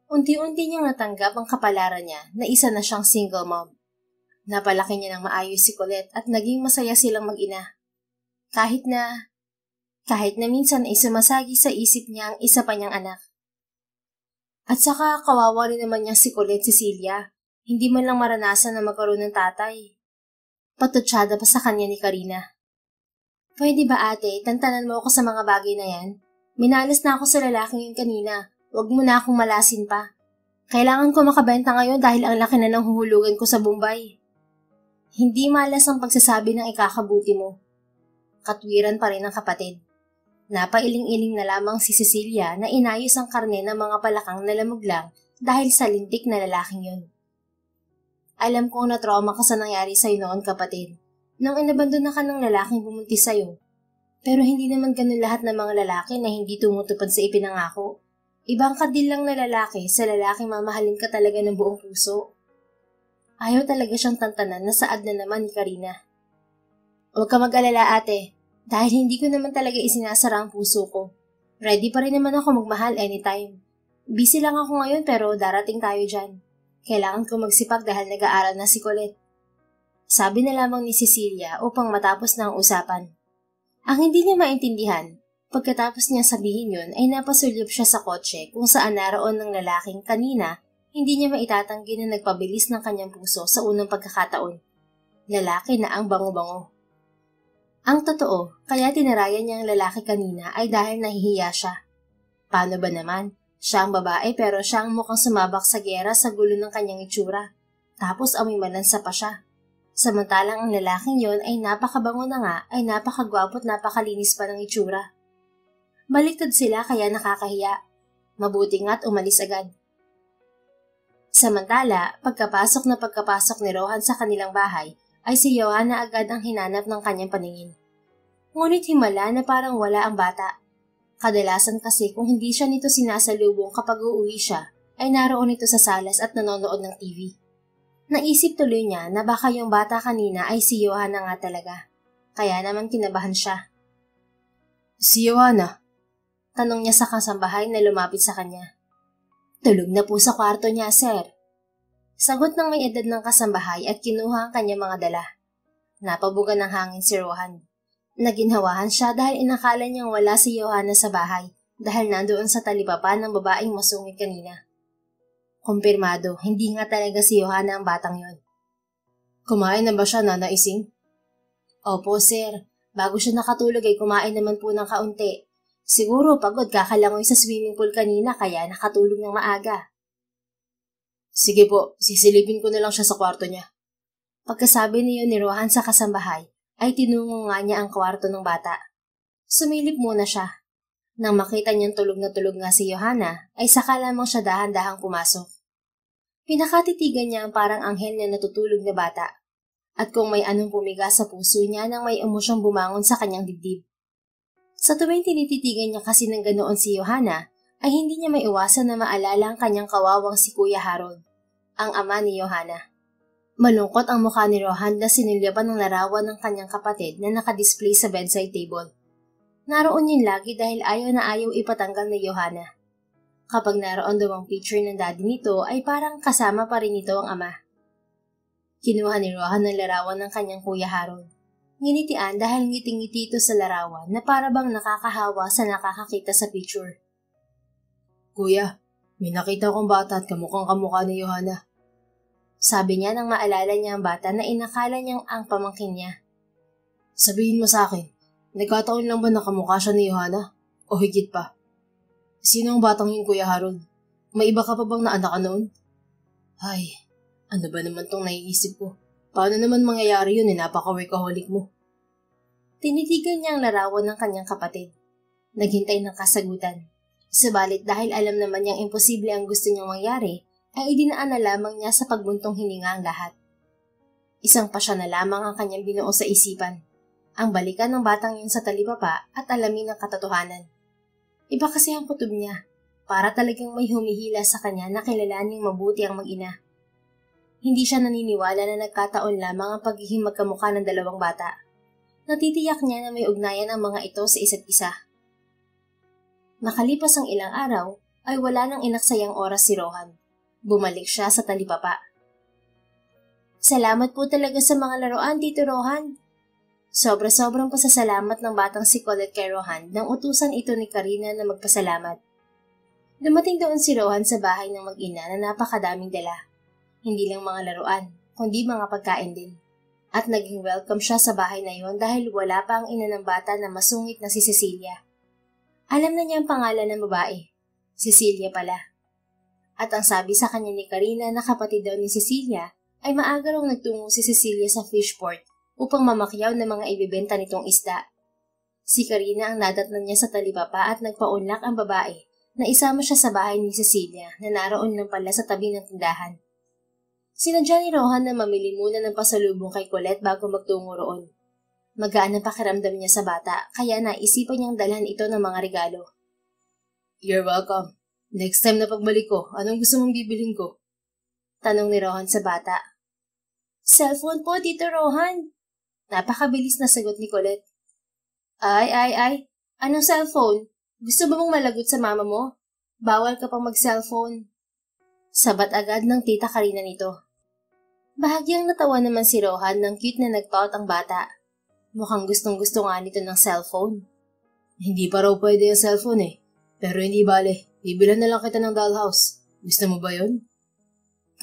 unti-unti niyang natanggap ang kapalaran niya na isa na siyang single mom. Napalaki niya ng maayos si Colette at naging masaya silang mag-ina. Kahit na minsan ay sumasagi sa isip niya ang isa pa niyang anak. At saka kawawa rin naman niya si Colette Cecilia, hindi man lang maranasan na magkaroon ng tatay. Patutsyada pa sa kanya ni Karina. Pwede ba ate, tantanan mo ako sa mga bagay na yan? Minalas na ako sa lalaking yun kanina. Huwag mo na akong malasin pa. Kailangan ko makabenta ngayon dahil ang laki na ng huhulugan ko sa Bombay. Hindi malas ang pagsasabi ng ikakabuti mo. Katwiran pa rin ng kapatid. Napailing-iling na lamang si Cecilia na inayos ang karne ng mga palakang nalamog lang dahil sa lintik na lalaking yun. Alam kong na-trauma ka sa nangyari sa'yo noon, kapatid. Nang inabandona ka ng lalaking bumuntis sa'yo. Pero hindi naman ganun lahat ng mga lalaki na hindi tumutupad sa ipinangako. Ibang kadil lang na lalaki sa lalaking mamahalin ka talaga ng buong puso. Ayaw talaga siyang tantanan na saad na naman ni Karina. Huwag ka mag-alala ate, dahil hindi ko naman talaga isinasara ang puso ko. Ready pa rin naman ako magmahal anytime. Busy lang ako ngayon pero darating tayo dyan. Kailangan ko magsipag dahil nag-aaral na si Colette. Sabi na lamang ni Cecilia upang matapos na ang usapan. Ang hindi niya maintindihan, pagkatapos niya sabihin yun ay napasulyap siya sa kotse kung saan naroon ng lalaking kanina hindi niya maitatanggi na nagpabilis ng kanyang puso sa unang pagkakataon. Lalaki na ang bango-bango. Ang totoo, kaya tinarayan niya ang lalaki kanina ay dahil nahihiya siya. Paano ba naman? Siya ang babae pero siya ang mukhang sumabak sa gera sa gulo ng kanyang itsura. Tapos amoy malansa pa siya. Samantalang ang lalaking yon ay napakabango na nga ay napakagwapo at napakalinis pa ng itsura. Baliktad sila kaya nakakahiya. Mabuti nga't umalis agad. Samantala, pagkapasok ni Rohan sa kanilang bahay, ay si Johanna agad ang hinanap ng kanyang paningin. Ngunit himala na parang wala ang bata. Kadalasan kasi kung hindi siya nito sinasalubong kapag uuwi siya, ay naroon ito sa salas at nanonood ng TV. Naisip tuloy niya na baka yung bata kanina ay si Johanna nga talaga. Kaya naman kinabahan siya. Si Johanna? Tanong niya sa kasambahay na lumapit sa kanya. Tulog na po sa kwarto niya, sir. Sagot ng may edad ng kasambahay at kinuha ang kanyang mga dala. Napabugan ng hangin si Rohan. Naginhawahan siya dahil inakala niyang wala si Johanna sa bahay dahil nandoon sa talipapa ng babaeng masungit kanina. Kumpirmado, hindi nga talaga si Johanna ang batang yon. Kumain na ba siya, Nana Ising? Opo, sir. Bago siya nakatulog ay kumain naman po ng kaunti. Siguro pagod kakalangoy sa swimming pool kanina kaya nakatulog ng maaga. Sige po, sisilipin ko na lang siya sa kwarto niya. Pagkasabi niyo ni Rohan sa kasambahay, ay tinungo nga niya ang kwarto ng bata. Sumilip muna siya. Nang makita niyang tulog nga si Johanna, ay saka lamang siya dahan-dahang pumasok. Pinakatitigan niya ang parang anghel na natutulog na bata. At kung may anong pumiga sa puso niya nang may emosyong bumangon sa kanyang dibdib. Sa tuwing tinititigan niya kasi ng ganoon si Johanna, ay hindi niya may iwasan na maalala ang kanyang kawawang si Kuya Harold, ang ama ni Johanna. Malungkot ang mukha ni Rohan na sinilyapan ng larawan ng kanyang kapatid na nakadisplay sa bedside table. Naroon yun lagi dahil ayaw na ayaw ipatanggal ni Johanna. Kapag naroon daw ang picture ng daddy nito ay parang kasama pa rin ito ang ama. Kinuha ni Rohan ng larawan ng kanyang Kuya Harold. Nginitian dahil ngiting-ngiti ito sa larawan na para bang nakakahawa sa nakakakita sa picture. Kuya, may nakita akong bata at kamukhang kamukha ni Johanna. Sabi niya nang maalala niya ang bata na inakala niyang ang pamangkin niya. Sabihin mo sa akin, nagkataon lang ba na kamukha siya ni Johanna? O higit pa? Sino ang batang yun, Kuya Harold? May iba ka pa bang naanak ka noon? Ay, ano ba naman tong naiisip ko? Paano naman mangyayari yun napaka-workaholic mo? Tinitigan niya ang larawan ng kanyang kapatid. Naghintay ng kasagutan. Subalit dahil alam naman niyang imposible ang gusto niyang mangyari, ay idinaan na lamang niya sa pagbuntong hininga ang lahat. Isang pasya na lamang ang kanyang binuo sa isipan. Ang balikan ng batang yun sa talipapa at alamin ang katotohanan. Iba kasi ang kutob niya, para talagang may humihila sa kanya na kilalaning mabuti ang mag-ina. Hindi siya naniniwala na nagkataon lamang ang pagiging magkamukha ng dalawang bata. Natitiyak niya na may ugnayan ang mga ito sa isa't isa. Makalipas ang ilang araw, ay wala nang inaksayang oras si Rohan. Bumalik siya sa talipapa. Salamat po talaga sa mga laruan, Tito Rohan. Sobra-sobrang pasasalamat ng batang si Colette kay Rohan nang utusan ito ni Karina na magpasalamat. Dumating doon si Rohan sa bahay ng mag-ina na napakadaming dala. Hindi lang mga laruan, kundi mga pagkain din. At naging welcome siya sa bahay na yon dahil wala pa ang ina ng bata na masungit na si Cecilia. Alam na niya ang pangalan ng babae. Cecilia pala. At ang sabi sa kanya ni Karina na kapatid daw ni Cecilia ay maaga raw nagtungo si Cecilia sa fishport upang mamakyaw ng mga ibibenta nitong isda. Si Karina ang nadatnan niya sa talipapa at nagpaunlak ang babae na isama siya sa bahay ni Cecilia na naroon lang pala sa tabi ng tindahan. Sinadya ni Rohan na mamili muna ng pasalubong kay Colette bago magtungo roon. Magaan ang pakiramdam niya sa bata kaya naisipan niyang dalhan ito ng mga regalo. You're welcome. Next time na pagbalik ko, anong gusto mong bibilhin ko? Tanong ni Rohan sa bata. Cellphone po, Tito Rohan. Napakabilis na sagot ni Colette. Ay. Anong cellphone? Gusto ba mong malagot sa mama mo? Bawal ka pang mag-cellphone. Sabat agad ng tita Karina nito. Bahagyang natawa naman si Rohan nang cute na nagtaot ang bata. Mukhang gustong-gusto nga nito ng cellphone. Hindi pa raw pwede yung cellphone eh. Pero hindi bale, bibilhan na lang kita ng dollhouse. Gusto mo ba yun?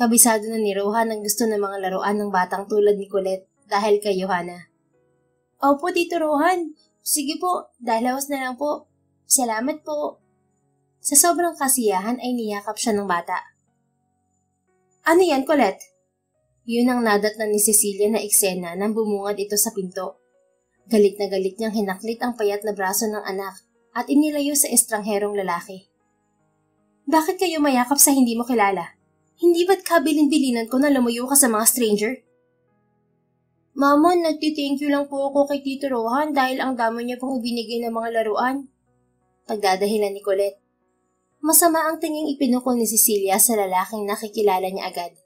Kabisado na ni Rohan ang gusto ng mga laruan ng batang tulad ni Colette dahil kay Johanna. Opo, Tito Rohan. Sige po, dollhouse na lang po. Salamat po. Sa sobrang kasiyahan ay niyakap siya ng bata. Ano yan, Colette? Yun ang nadatnan ni Cecilia na eksena nang bumungad ito sa pinto. Galit na galit niyang hinaklit ang payat na braso ng anak at inilayo sa estrangherong lalaki. Bakit kayo mayakap sa hindi mo kilala? Hindi ba't kabilin-bilinan ko na lumayo ka sa mga stranger? Mama, nagti-thank you lang po ako kay Tito Rohan dahil ang dami niya pong ibinigay ng mga laruan. Pagdadahilan ni Colette. Masama ang tinging ipinukol ni Cecilia sa lalaking nakikilala niya agad.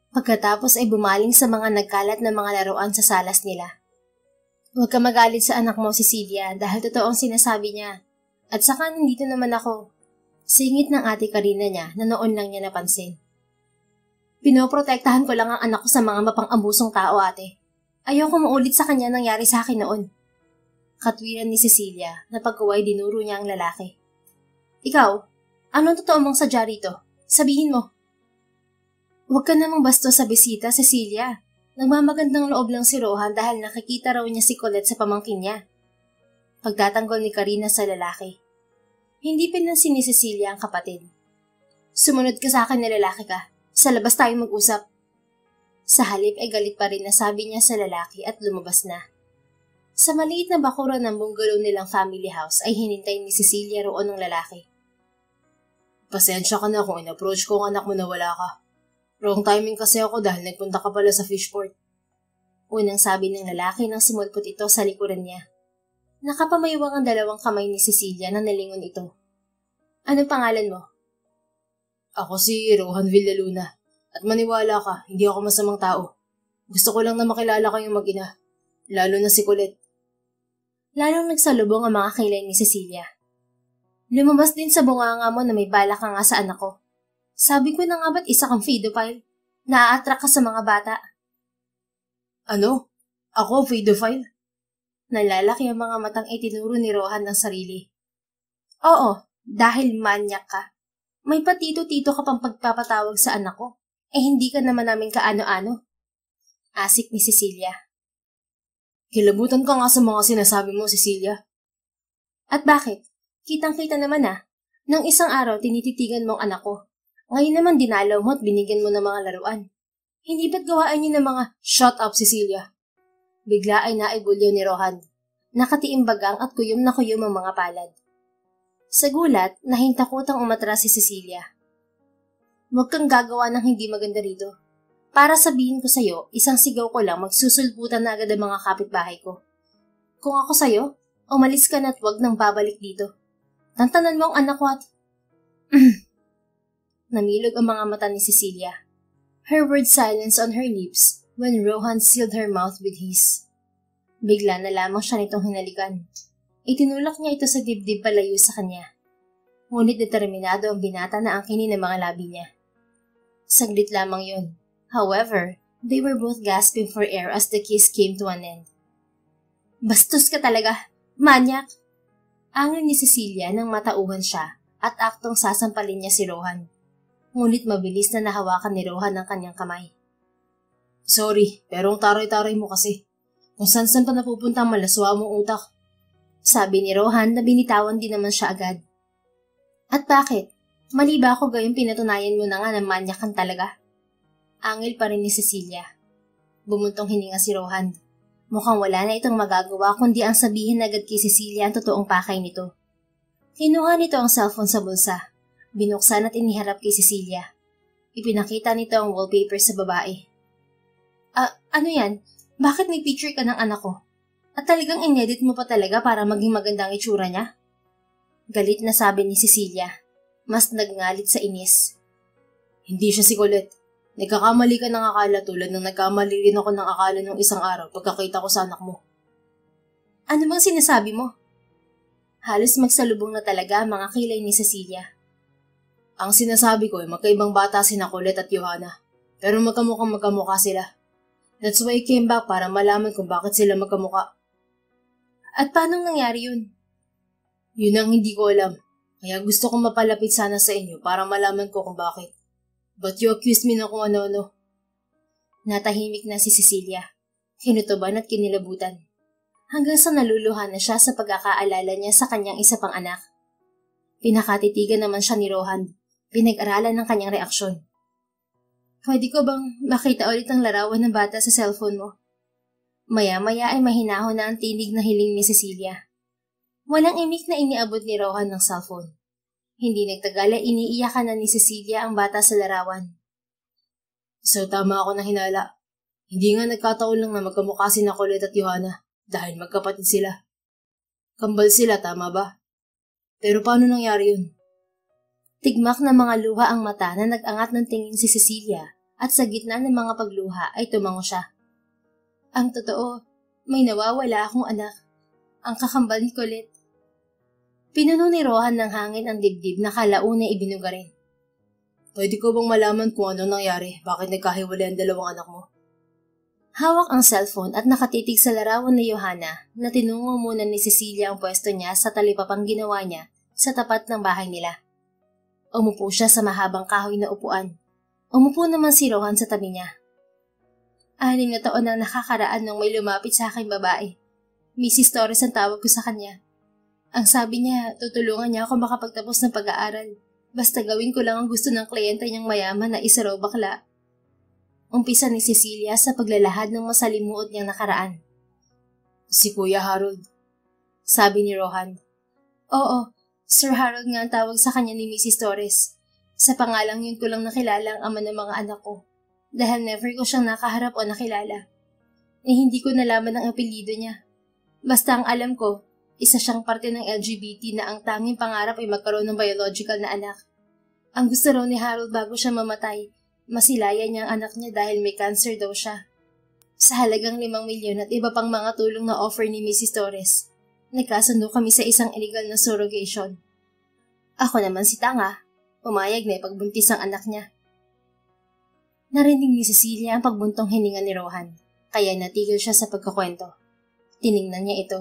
Pagkatapos ay bumaling sa mga nagkalat na mga laruan sa salas nila. Huwag ka magalit sa anak mo, Cecilia, dahil totoo ang sinasabi niya. At saka nandito naman ako. Singit ng ate Karina niya na noon lang niya napansin. Pinoprotektahan ko lang ang anak ko sa mga mapang-abusong tao, ate. Ayoko maulit sa kanya nangyari sa akin noon. Katwiran ni Cecilia na pagkaway dinuro niya ang lalaki. Ikaw, anong totoo mong sadya rito? Sabihin mo. Huwag ka namang basto sa bisita, Cecilia. Nagmamagandang loob lang si Rohan dahil nakikita raw niya si Colette sa pamangkin niya. Pagtatanggol ni Karina sa lalaki. Hindi pinansin ni Cecilia ang kapatid. Sumunod ka sa akin na lalaki ka. Sa labas tayo mag-usap. Sa halip ay galit pa rin na sabi niya sa lalaki at lumabas na. Sa maliit na bakuran ng bungalow nilang family house ay hinintay ni Cecilia roon ng lalaki. Pasensya ka na kung in-approach ko ang anak mo na wala ka. Wrong timing kasi ako dahil nagpunta ka pala sa fishport. Unang sabi ng lalaki nang simulpot ito sa likuran niya. Nakapamaywang ang dalawang kamay ni Cecilia na nalingon ito. Anong pangalan mo? Ako si Rohan Villaluna. At maniwala ka, hindi ako masamang tao. Gusto ko lang na makilala kayong mag-ina. Lalo na si Colette. Lalong nagsalubong ang mga kilay ni Cecilia. Lumabas din sa bunganga mo na may balak ka nga sa anak ko. Sabi ko na nga ba't isa kang pedophile? Naa-attract ka sa mga bata. Ano? Ako, pedophile? Nalalaki ang mga matang itinuro ni Rohan ng sarili. Oo, dahil manyak ka. May patito-tito ka pang pagpapatawag sa anak ko. Hindi ka naman namin kaano-ano. Asik ni Cecilia. Kilabutan ka nga sa mga sinasabi mo, Cecilia. At bakit? Kitang-kita naman Nang isang araw tinititigan mo ang anak ko. Ngayon naman dinalaw mo at binigyan mo ng mga laruan. Hindi ba't gawaan niyo ng mga Shut up, Cecilia. Bigla ay naibulyo ni Rohan. Nakatiimbagang at kuyom na kuyom ang mga palad. Sa gulat, nahintakotang umatras si Cecilia. Huwag kang gagawa ng hindi maganda rito. Para sabihin ko sa'yo, isang sigaw ko lang magsusulputan na agad ang mga kapitbahay ko. Kung ako sa'yo, umalis ka na at huwag nang babalik dito. Tantanan mo ang anak ko at... Namilog ang mga mata ni Cecilia. Her words silenced on her lips when Rohan sealed her mouth with his. Bigla na lamang siya nitong hinalikan. Itinulak niya ito sa dibdib palayo sa kanya. Ngunit determinado ang binata na angkinin ng mga labi niya. Saglit lamang yun. However, they were both gasping for air as the kiss came to an end. Bastos ka talaga! Manyak! Angin ni Cecilia nang matauhan siya at aktong sasampalin niya si Rohan. Ngunit mabilis na nahawakan ni Rohan ang kanyang kamay. Sorry, pero ang taray-taray mo kasi. Kung saan-saan pa napupunta ang malaswa mong utak. Sabi ni Rohan na binitawan din naman siya agad. At bakit? Mali ba ako gayong pinatunayan mo na nga na manyakan talaga? Angil pa rin ni Cecilia. Bumuntong hininga si Rohan. Mukhang wala na itong magagawa kundi ang sabihin agad kay Cecilia ang totoong pakay nito. Kinuha nito ang cellphone sa bulsa. Binuksan at iniharap kay Cecilia. Ipinakita nito ang wallpaper sa babae. Ano yan? Bakit may picture ka ng anak ko? At talagang inedit mo pa talaga para maging magandang itsura niya? Galit na sabi ni Cecilia. Mas nagngalit sa inis. Hindi siya si Colette. Nagkakamali ka ng akala tulad ng nagkamali rin ako ng akala nung isang araw pagkakita ko sa anak mo. Ano bang sinasabi mo? Halos magsalubong na talaga ang mga kilay ni Cecilia. Ang sinasabi ko ay magkaibang bata sina Colette at Johanna. Pero magkamukha sila. That's why I came back para malaman kung bakit sila magkamukha. At paano nangyari yun? Yun ang hindi ko alam. Kaya gusto kong mapalapit sana sa inyo para malaman ko kung bakit. But you accused me na kung ano-ano. Natahimik na si Cecilia. Kinutuban at kinilabutan. Hanggang sa naluluhan na siya sa pagkakaalala niya sa kanyang isa pang anak. Pinakatitigan naman siya ni Rohan. Pinag-aralan ng kanyang reaksyon. Pwede ko bang makita ulit ang larawan ng bata sa cellphone mo? Maya-maya ay mahinahon na ang tinig na hiling ni Cecilia. Walang imik na iniabot ni Rohan ng cellphone. Hindi nagtagal ay iniiyakan na ni Cecilia ang bata sa larawan. So tama ako na hinala. Hindi nga nagkataon lang na magkamukha sina Colette at Johanna dahil magkapatid sila. Kambal sila, tama ba? Pero paano nangyari yun? Tigmak na mga luha ang mata na nag-angat ng tingin si Cecilia at sa gitna ng mga pagluha ay tumango siya. Ang totoo, may nawawala akong anak. Ang kakambal ni Colette. Pinuno ni Rohan ng hangin ang dibdib na kalauna ibinuga rin. Pwede ko bang malaman kung ano nangyari? Bakit nagkahiwalay ang dalawang anak mo? Hawak ang cellphone at nakatitig sa larawan ni Johanna na tinungo muna ni Cecilia ang pwesto niya sa talipapang ginawa niya sa tapat ng bahay nila. Umupo siya sa mahabang kahoy na upuan. Umupo naman si Rohan sa tabi niya. 6 na taon nang nakakaraan nung may lumapit sa aking babae. Mrs. Torres ang tawag ko sa kanya. Ang sabi niya, tutulungan niya ako makapagtapos ng pag-aaral. Basta gawin ko lang ang gusto ng kliyente niyang mayaman na isa raw bakla. Umpisa ni Cecilia sa paglalahad ng masalimuot niyang nakaraan. Si Kuya Harold. Sabi ni Rohan. Oo, Sir Harold nga ang tawag sa kanya ni Mrs. Torres. Sa pangalang yun ko lang nakilala ang ama ng mga anak ko. Dahil never ko siyang nakaharap o nakilala. Hindi ko nalaman ang apelyido niya. Basta ang alam ko, isa siyang parte ng LGBT na ang tanging pangarap ay magkaroon ng biological na anak. Ang gusto raw ni Harold bago siya mamatay, masilaya niya ang anak niya dahil may cancer daw siya. Sa halagang 5 milyon at iba pang mga tulong na offer ni Mrs. Torres, nagkasundo kami sa isang illegal na surrogation. Ako naman si Tanga, pumayag na ipagbuntis ang anak niya. Narinig ni Cecilia ang pagbuntong hininga ni Rohan. kaya natigil siya sa pagkukwento. Tiningnan niya ito.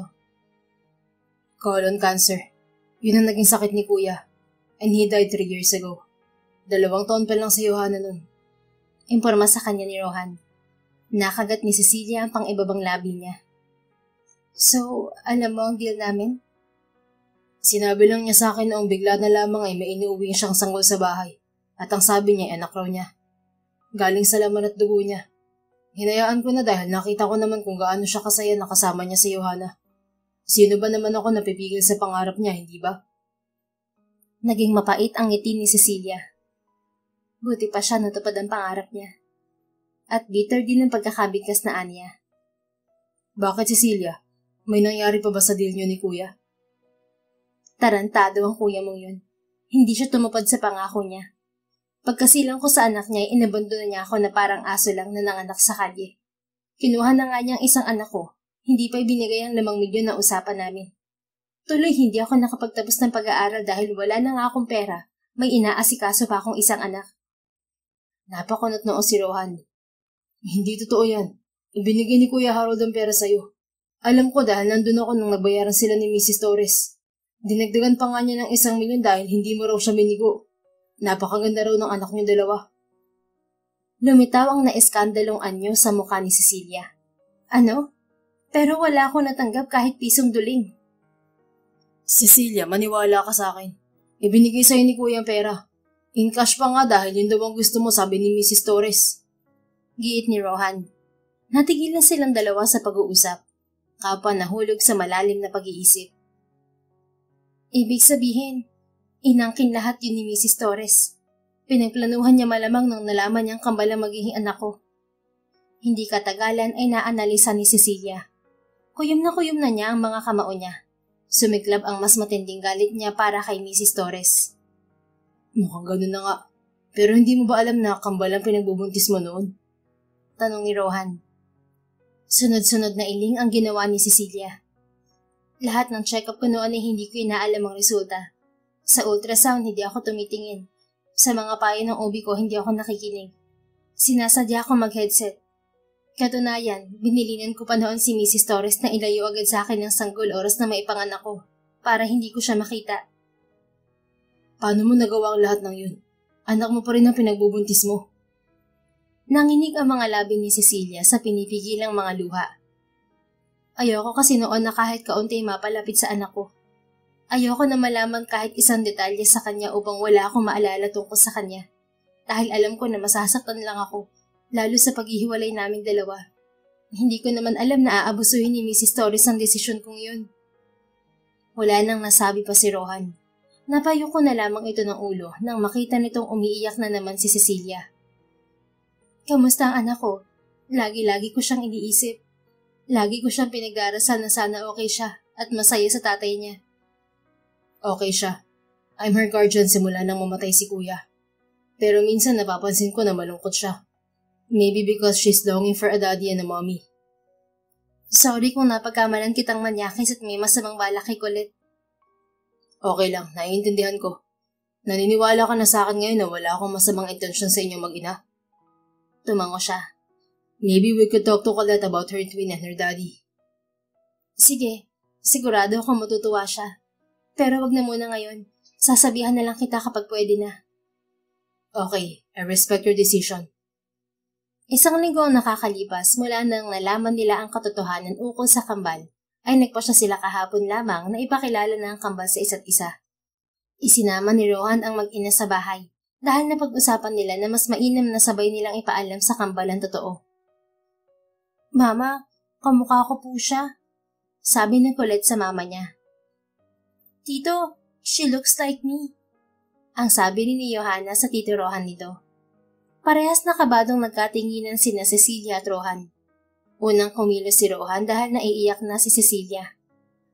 Colon cancer. Yun ang naging sakit ni Kuya. And he died 3 years ago. 2 taon pa lang si Johanna nun. Imporma sa kanya ni Rohan. Nakagat ni Cecilia ang pang-ibabang labi niya. So, alam mo ang deal namin? Sinabi lang niya sa akin noong bigla na lamang ay may inuuwi siyang sanggol sa bahay. At ang sabi niya ay anak raw niya. Galing sa laman at dugo niya. Hinayaan ko na dahil nakita ko naman kung gaano siya kasaya na kasama niya si Johanna. Sino ba naman ako napipigil sa pangarap niya, hindi ba? Naging mapait ang ngiti ni Cecilia. Buti pa siya natupad ang pangarap niya. At bitter din ang pagkakabigkas na anya. Bakit, Cecilia? May nangyari pa ba sa deal niyo ni Kuya? Tarantado ang kuya mong yun. Hindi siya tumupad sa pangako niya. Pagkasilang ko sa anak niya, inabandonan niya ako na parang aso lang na nanganak sa kalye. Kinuha na nga niyang isang anak ko, hindi pa ibinigay ang 5 milyon na usapan namin. Tuloy hindi ako nakapagtapos ng pag-aaral dahil wala na nga akong pera, may inaasikaso pa akong isang anak. Napakunot noon si Rohan. Hindi totoo yan. Ibinigay ni Kuya Harold ang pera sa'yo. Alam ko dahil nandun ako nung nabayaran sila ni Mrs. Torres. Dinagdagan pa nga niya ng 1 milyon dahil hindi mo raw siya minigo. Napakaganda raw ng anak niyong 2. Lumitaw ang naeskandalong anyo sa mukha ni Cecilia. Ano? Pero wala akong natanggap kahit pisong duling. Cecilia, maniwala ka sa akin. Ibinigay sa'yo ni Kuya ang pera. In cash pa nga dahil yun daw ang gusto mo, sabi ni Mrs. Torres. Giit ni Rohan. Natigilan silang dalawa sa pag-uusap. Kapwa nahulog sa malalim na pag-iisip. Ibig sabihin, inangkin lahat yun ni Mrs. Torres. Pinagplanuhan niya malamang nang nalaman niyang kambal ang magiging anak ko. Hindi katagalan ay naanalisa ni Cecilia. Kuyom na niya ang mga kamao niya. Sumiklab ang mas matinding galit niya para kay Mrs. Torres. Mukhang ganun na nga. Pero hindi mo ba alam na kambal ang pinagbubuntis mo noon? Tanong ni Rohan. Sunod-sunod na iling ang ginawa ni Cecilia. Lahat ng check-up ko noon ay hindi ko inaalam ang resulta. Sa ultrasound, hindi ako tumitingin. Sa mga payo ng OB ko, hindi ako nakikinig. Sinasadya ko mag-headset. Katunayan, binilinan ko pa noon si Mrs. Torres na ilayo agad sa akin ng sanggol oras na maipanganak ko, para hindi ko siya makita. Paano mo nagawa ang lahat ng yun? Anak mo pa rin ang pinagbubuntis mo. Nanginig ang mga labi ni Cecilia sa pinipigilang mga luha. Ayoko kasi noon na kahit kaunti mapalapit sa anak ko. Ayoko na malaman kahit isang detalye sa kanya upang wala akong maalala tungkol sa kanya. Dahil alam ko na masasaktan lang ako, lalo sa paghihiwalay naming dalawa. Hindi ko naman alam na aabusuhin ni Mrs. Torres ang desisyon kong yun. Wala nang nasabi pa si Rohan. Napayo ko na lamang ito ng ulo nang makita nitong umiiyak na naman si Cecilia. Kamusta ang anak ko? Lagi-lagi ko siyang iniisip. Lagi ko siyang pinagdarasal na sana okay siya at masaya sa tatay niya. Okay siya. I'm her guardian simula nang mamatay si Kuya. Pero minsan napapansin ko na malungkot siya. Maybe because she's longing for a daddy and a mommy. Sorry kung napagkamalan kitang manyakis at may masamang balak kay Colette. Okay lang, naiintindihan ko. Naniniwala ka na sa akin ngayon na wala akong masamang intensyon sa inyong mag-ina. Tumango siya. Maybe we could talk to Colette about her twin and her daddy. Sige, sigurado akong matutuwa siya. Pero wag na muna ngayon. Sasabihan na lang kita kapag pwede na. Okay, I respect your decision. 1 linggo ang nakakalipas mula nang nalaman nila ang katotohanan ukol sa kambal, ay nagpasya sila kahapon lamang na ipakilala na ang kambal sa isa't isa. Isinama ni Rohan ang mag-ina sa bahay dahil napag-usapan nila na mas mainam na sabay nilang ipaalam sa kambal ang totoo. Mama, kamukha ko po siya, sabi ng Colette sa mama niya. Tito, she looks like me, ang sabi ni Johanna sa tito Rohan nito. Parehas na kabadong nagkatinginan sina Cecilia at Rohan. Unang kumilos si Rohan dahil naiiyak na si Cecilia.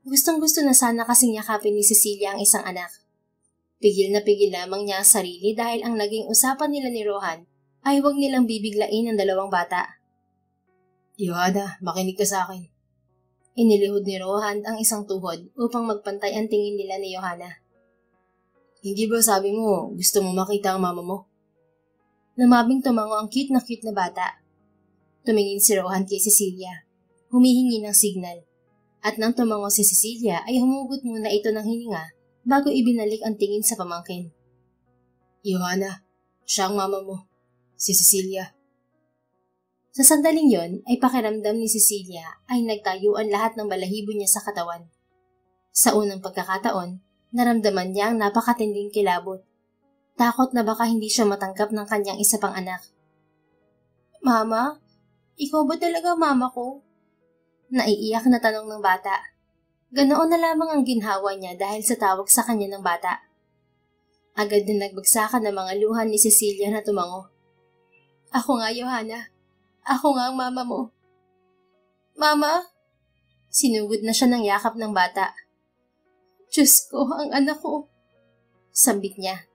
Gustong-gusto na sana kasing yakapin ni Cecilia ang isang anak. Pigil na pigil lamang niya ang sarili dahil ang naging usapan nila ni Rohan ay huwag nilang bibiglain ang 2 bata. Johanna, makinig ka sa akin. Inilihod ni Rohan ang isang tuhod upang magpantay ang tingin nila ni Johanna. Hindi ba sabi mo gusto mo makita ang mama mo? Lumabing tumango ang cute na bata. Tumingin si Rohan kay Cecilia, humihingi ng signal. At nang tumango si Cecilia ay humugot muna ito ng hininga bago ibinalik ang tingin sa pamangkin. Johanna, siya ang mama mo, si Cecilia. Sa sandaling yon ay pakiramdam ni Cecilia ay nagtayuan lahat ng balahibo niya sa katawan. Sa unang pagkakataon, naramdaman niya ang napakatinding kilabot. Takot na baka hindi siya matanggap ng kanyang isa pang anak. Mama, ikaw ba talaga mama ko? Naiiyak na tanong ng bata. Ganoon na lamang ang ginhawa niya dahil sa tawag sa kanya ng bata. Agad na nagbagsakan ng mga luha ni Cecilia na tumango. Ako nga, Johanna. Ako nga ang mama mo. Mama? Sinugod na siya ng yakap ng bata. Diyos ko, ang anak ko. Sambit niya.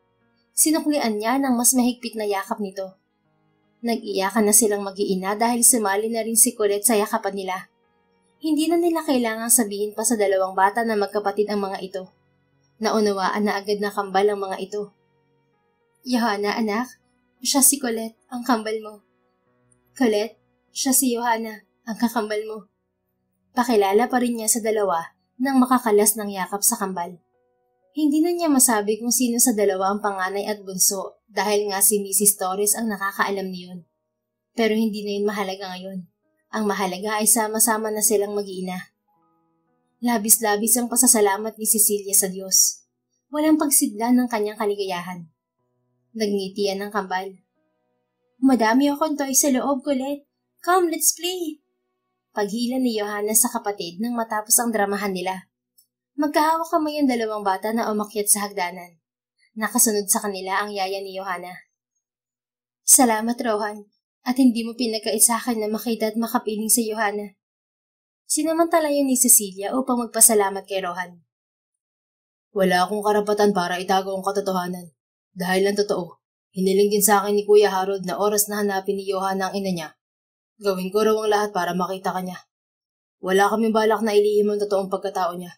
Sinuklian niya ng mas mahigpit na yakap nito. Nag-iyakan na silang mag-iina dahil sumali na rin si Colette sa yakapan nila. Hindi na nila kailangang sabihin pa sa dalawang bata na magkapatid ang mga ito. Naunawaan na agad na kambal ang mga ito. Johanna, anak, siya si Colette, ang kambal mo. Colette, siya si Johanna, ang kakambal mo. Pakilala pa rin niya sa dalawa nang makakalas ng yakap sa kambal. Hindi na niya masabi kung sino sa dalawa ang panganay at bunso dahil nga si Mrs. Torres ang nakakaalam niyon. Pero hindi na yun mahalaga ngayon. Ang mahalaga ay sama-sama na silang mag-iina. Labis-labis ang pasasalamat ni Cecilia sa Diyos. Walang pagsidlan ng kanyang kaligayahan. Nagngitian ng kambal. Madami akong toy sa loob, Colette. Come, let's play! Paghila ni Johanna sa kapatid nang matapos ang dramahan nila. Magkahawak kamay ang dalawang bata na umakyat sa hagdanan. Nakasunod sa kanila ang yaya ni Johanna. Salamat, Rohan, at hindi mo pinagkait sa akin na makita at makapiling sa Johanna. Sinamantala yun ni Cecilia upang magpasalamat kay Rohan. Wala akong karapatan para itago ang katotohanan. Dahil ang totoo, hiniling din sa akin ni Kuya Harold na oras na hanapin ni Johanna ang ina niya. Gawin ko raw ang lahat para makita ka niya. Wala kaming balak na ilihim ang totoong pagkatao niya.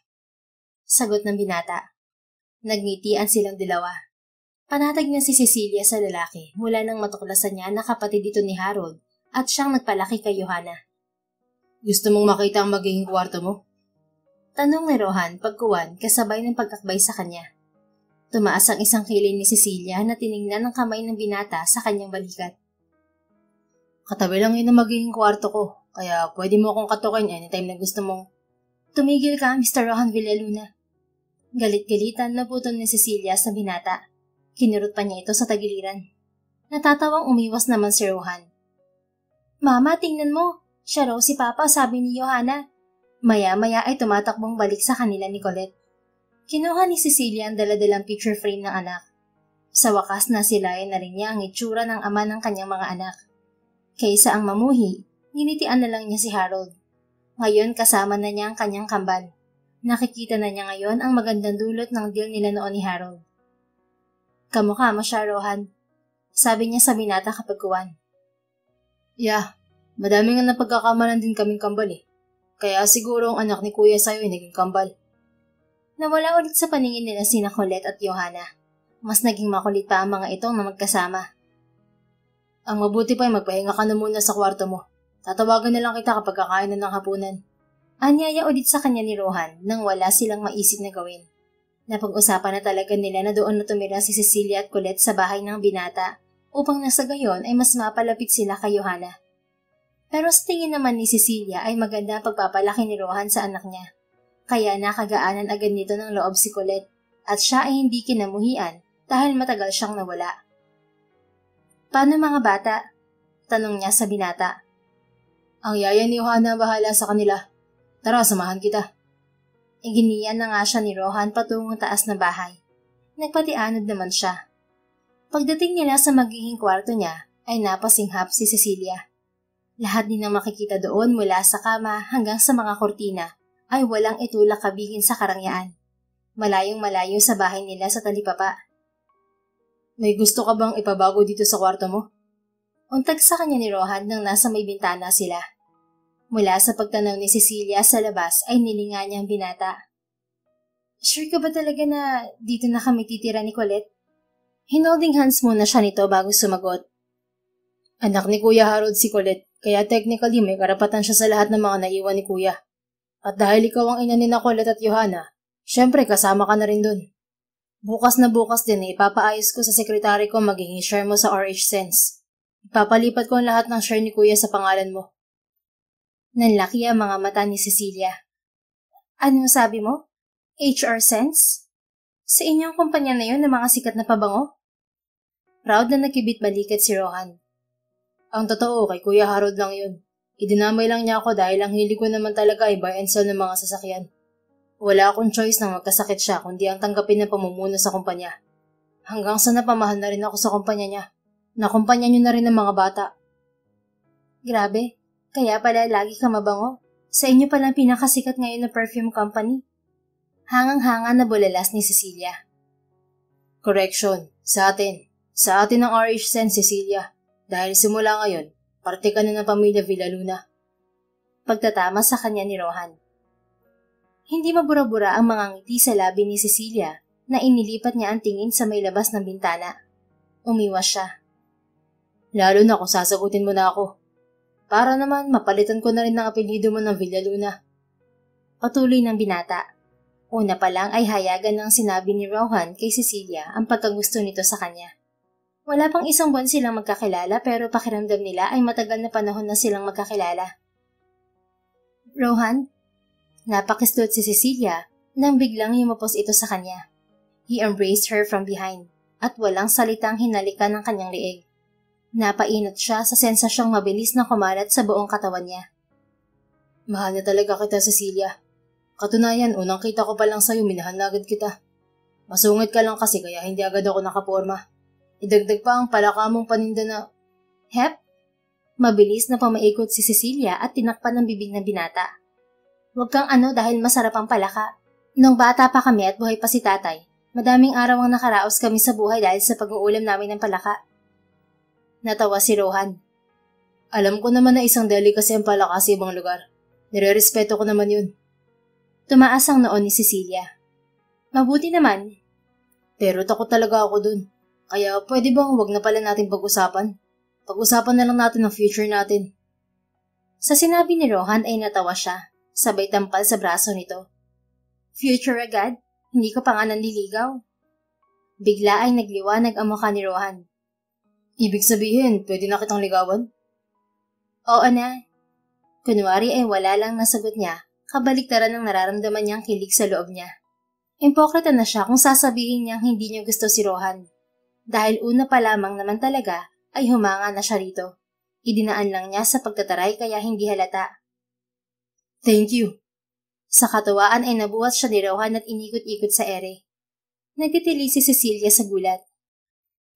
Sagot ng binata. Nagngitian silang dalawa. Panatag na si Cecilia sa lalaki mula nang matuklasan niya na kapatid ito ni Harold at siyang nagpalaki kay Johanna. Gusto mong makita ang magiging kwarto mo? Tanong ni Rohan pagkuwan kasabay ng pagkakbay sa kanya. Tumaas ang isang kilay ni Cecilia na tiningnan ng kamay ng binata sa kanyang balikat. Katabi lang yun ang magiging kwarto ko, kaya pwede mo akong katukin anytime na gusto mong. Tumigil ka, Mr. Rohan Villaluna. Galit-galitan na putol ni Cecilia sa binata. Kinurot pa niya ito sa tagiliran. Natatawang umiwas naman si Rohan. Mama, tingnan mo. Siya raw si Papa, sabi ni Johanna. Maya-maya ay tumatakbong balik sa kanila ni Colette. Kinuha ni Cecilia ang daladalang picture frame ng anak. Sa wakas na silayan na rin niya ang itsura ng ama ng kanyang mga anak. Kaysa ang mamuhi, ninitian na lang niya si Harold. Ngayon kasama na niya ang kanyang kambal. Nakikita na niya ngayon ang magandang dulot ng deal nila noon ni Harold. Kamukha mo siya, Rohan. Sabi niya sa binata kapag kuwan. Yeah, madami nga napagkakamalan din kaming kambal eh. Kaya siguro ang anak ni Kuya sa'yo ay naging kambal. Nawala ulit sa paningin nila sina Colette at Johanna. Mas naging makulit pa ang mga itong na magkasama. Ang mabuti pa ay magpahinga ka na muna sa kwarto mo. Tatawagan na lang kita kapag kakain na ng hapunan. Anyaya ulit sa kanya ni Rohan nang wala silang maisip na gawin. Napag-usapan na talaga nila na doon na tumira si Cecilia at Colette sa bahay ng binata upang nasa gayon ay mas mapalapit sila kay Johanna. Pero sa tingin naman ni Cecilia ay maganda ang pagpapalaki ni Rohan sa anak niya. Kaya nakagaanan agad nito ng loob si Colette at siya ay hindi kinamuhian dahil matagal siyang nawala. Paano mga bata? Tanong niya sa binata. Ang yaya ni Johanna bahala sa kanila. Tara, samahan kita. Iginiyan na nga siya ni Rohan patungong taas na bahay. Nagpatianod naman siya. Pagdating nila sa magiging kwarto niya, ay napasinghap si Cecilia. Lahat din ang makikita doon mula sa kama hanggang sa mga kortina ay walang itulak kabigin sa karangyaan. Malayong malayo sa bahay nila sa talipapa. May gusto ka bang ipabago dito sa kwarto mo? Untag sa kanya ni Rohan nang nasa may bintana sila. Mula sa pagtanaw ni Cecilia sa labas ay nilinga niya ang binata. Sure ka ba talaga na dito na kami titira ni Colette? Hinolding hands muna siya nito bago sumagot. Anak ni Kuya Harold si Colette, Kaya technically may karapatan siya sa lahat ng mga naiwan ni Kuya. At dahil ikaw ang ina ni Nakolet at Johanna, syempre kasama ka na rin dun. Bukas na bukas din ipapaayos ko sa sekretary ko magiging share mo sa RH Sense. Ipapalipat ko ang lahat ng share ni Kuya sa pangalan mo. Nanlaki ang mga mata ni Cecilia. Anong sabi mo? HR Sense? Sa inyong kumpanya na yun ng mga sikat na pabango? Proud na nakibit balikat si Rohan. Ang totoo, kay Kuya Harold lang yun. Idinamay lang niya ako dahil ang hili ko naman talaga ay buy and sell ng mga sasakyan. Wala akong choice na magkasakit siya kundi ang tanggapin ng pamumuno sa kumpanya. Hanggang sa napamahal na rin ako sa kumpanya niya. Nakumpanya niyo na rin ng mga bata. Grabe, kaya pala lagi ka mabango. Sa inyo palang pinakasikat ngayon na perfume company. Hangang-hanga na bulalas ni Cecilia. Correction, sa atin. Sa atin ang RH Sense, Cecilia. Dahil simula ngayon, parte ka na ng pamilya Villaluna. Pagtatama sa kanya ni Rohan. Hindi mabura-bura ang mga ngiti sa labi ni Cecilia na inilipat niya ang tingin sa may labas ng bintana. Umiwas siya. Lalo na kung sasagutin mo na ako. Para naman mapalitan ko na rin ang apelyido mo ng Villaluna. Patuloy ng binata. Una pa lang ay hayagan ng sinabi ni Rohan kay Cecilia ang pagkagusto nito sa kanya. Wala pang isang buwan silang magkakilala pero pakiramdam nila ay matagal na panahon na silang magkakilala. Rohan? Napakistot si Cecilia nang biglang yumapos ito sa kanya. He embraced her from behind at walang salitang hinalikan ng kanyang liig. Napainat siya sa sensasyong mabilis na kumalat sa buong katawan niya. Mahal na talaga kita, Cecilia. Katunayan, unang kita ko pa lang sa'yo, minahal na agad kita. Masungit ka lang kasi kaya hindi agad ako nakaporma. Idagdag pa ang palaka mong paninda na... Hep? Mabilis na pamaikot si Cecilia at tinakpan ng bibig ng binata. Huwag kang dahil masarap ang palaka. Nung bata pa kami at buhay pa si tatay, madaming araw ang nakaraos kami sa buhay dahil sa pag-uulam namin ng palaka. Natawa si Rohan. Alam ko naman na isang delicacy ang palaka sa ibang lugar. Nire-respeto ko naman yun. Tumaas ang noon ni Cecilia. Mabuti naman. Pero takot talaga ako dun. Kaya pwede bang huwag na pala natin pag-usapan? Pag-usapan na lang natin ang future natin. Sa sinabi ni Rohan ay natawa siya, sabay tampal sa braso nito. Future agad? Hindi ko pa nga nanliligaw. Bigla ay nagliwanag ang mukha ni Rohan. Ibig sabihin, pwede na kitang ligawan? Oo na. Kunwari ay wala lang nasagot niya, kabaliktaran ng nararamdaman niyang kilig sa loob niya. Impokrita na siya kung sasabihin niyang hindi niya gusto si Rohan. Dahil una pa lamang naman talaga ay humanga na siya rito. Idinaan lang niya sa pagtataray kaya hindi halata. Thank you. Sa katuwaan ay nabuhat siya ni Rohan at inikot-ikot sa ere. Nagtitili si Cecilia sa gulat.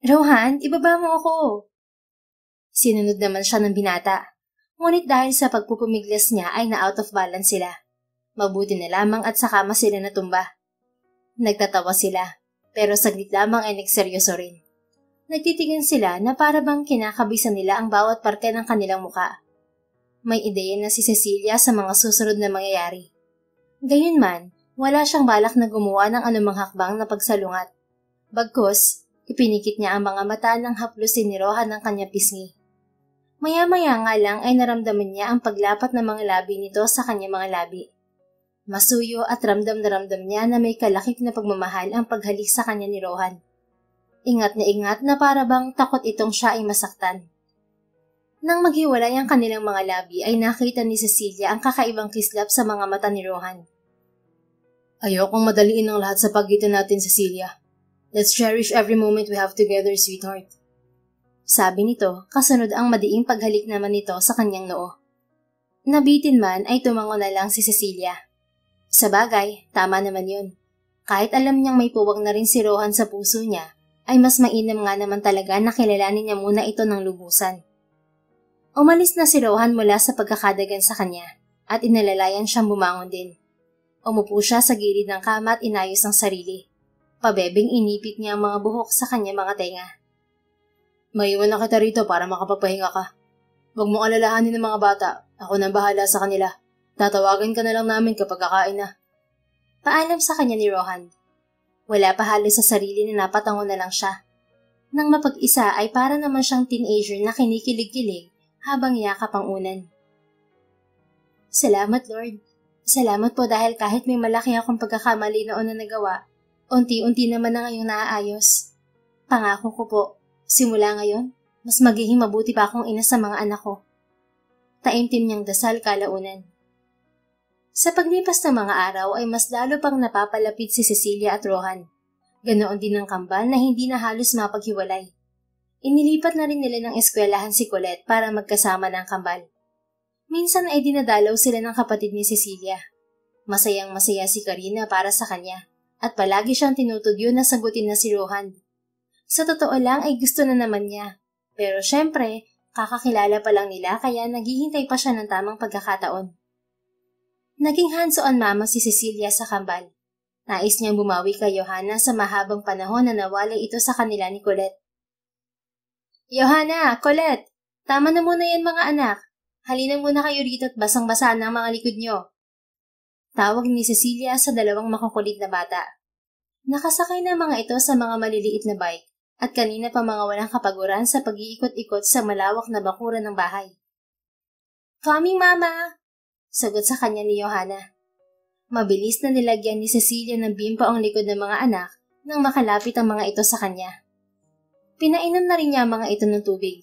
Rohan, ibaba mo ako. Sinunod naman siya ng binata. Ngunit dahil sa pagpupumiglas niya ay na-out of balance sila. Mabuti na lamang at sa kama sila natumba. Nagtatawa sila, pero saglit lamang ay nagseryoso rin. Nagtitingin sila na para bang kinakabisan nila ang bawat parte ng kanilang muka. May ideya na si Cecilia sa mga susunod na mangyayari. Gayunman, wala siyang balak na gumawa ng anumang hakbang na pagsalungat. Bagkus, ipinikit niya ang mga mata ng haplusin ni Rohan ng kanyang pisngi. Maya-maya nga lang ay naramdaman niya ang paglapat ng mga labi nito sa kanyang mga labi. Masuyo at ramdam na ramdam niya na may kalakip na pagmamahal ang paghalik sa kanya ni Rohan. Ingat na para bang takot itong siya ay masaktan. Nang maghiwalay ang kanilang mga labi ay nakita ni Cecilia ang kakaibang kislap sa mga mata ni Rohan. Ayokong madaliin ang lahat sa pagitan natin, Cecilia. Let's cherish every moment we have together, sweetheart. Sabi nito, kasunod ang madiing paghalik naman nito sa kanyang noo. Nabitin man ay tumango na lang si Cecilia. Sa bagay, tama naman yun. Kahit alam niyang may puwag na rin si Rohan sa puso niya, ay mas mainam nga naman talaga na kilalanin niya muna ito ng lubusan. Umalis na si Rohan mula sa pagkakadagan sa kanya, at inalalayan siyang bumangon din. Umupo siya sa gilid ng kama at inayos ang sarili. Pabebing inipit niya ang mga buhok sa kanyang mga tenga. Maiwan na kita rito para makapagpahinga ka. Huwag mong alalahanin ng mga bata. Ako nang bahala sa kanila. Tatawagan ka na lang namin kapag kakain na. Paalam sa kanya ni Rohan. Wala pa halos sa sarili na napatango na lang siya. Nang mapag-isa ay para naman siyang teenager na kinikilig-kilig habang yakap ang unan. Salamat, Lord. Salamat po dahil kahit may malaki akong pagkakamali noon na nagawa, unti-unti naman na ngayong naaayos. Pangako ko po, simula ngayon, mas magiging mabuti pa akong ina sa mga anak ko. Taimtim niyang dasal kalaunan. Sa paglipas ng mga araw ay mas lalo pang napapalapit si Cecilia at Rohan. Ganoon din ang kambal na hindi na halos mapaghiwalay. Inilipat na rin nila ng eskwelahan si Colette para magkasama ng kambal. Minsan ay dinadalaw sila ng kapatid ni Cecilia. Masayang-masaya si Karina para sa kanya at palagi siyang tinutudyo na sagutin na si Rohan. Sa totoo lang ay gusto na naman niya, pero syempre, kakakilala pa lang nila kaya naghihintay pa siya ng tamang pagkakataon. Naging hands-on mama si Cecilia sa kambal. Nais niyang bumawi kay Johanna sa mahabang panahon na nawalay ito sa kanila ni Colette. Johanna, Colette, tama na muna yan mga anak. Halina muna kayo rito at basang-basa ng mga likod niyo. Tawag ni Cecilia sa dalawang makukulit na bata. Nakasakay na mga ito sa mga maliliit na bike at kanina pa mga walang kapaguran sa pag-iikot-ikot sa malawak na bakuran ng bahay. Coming, Mama! Sagot sa kanya ni Johanna. Mabilis na nilagyan ni Cecilia ng bimpo ang likod ng mga anak nang makalapit ang mga ito sa kanya. Pinainom na rin niya ang mga ito ng tubig.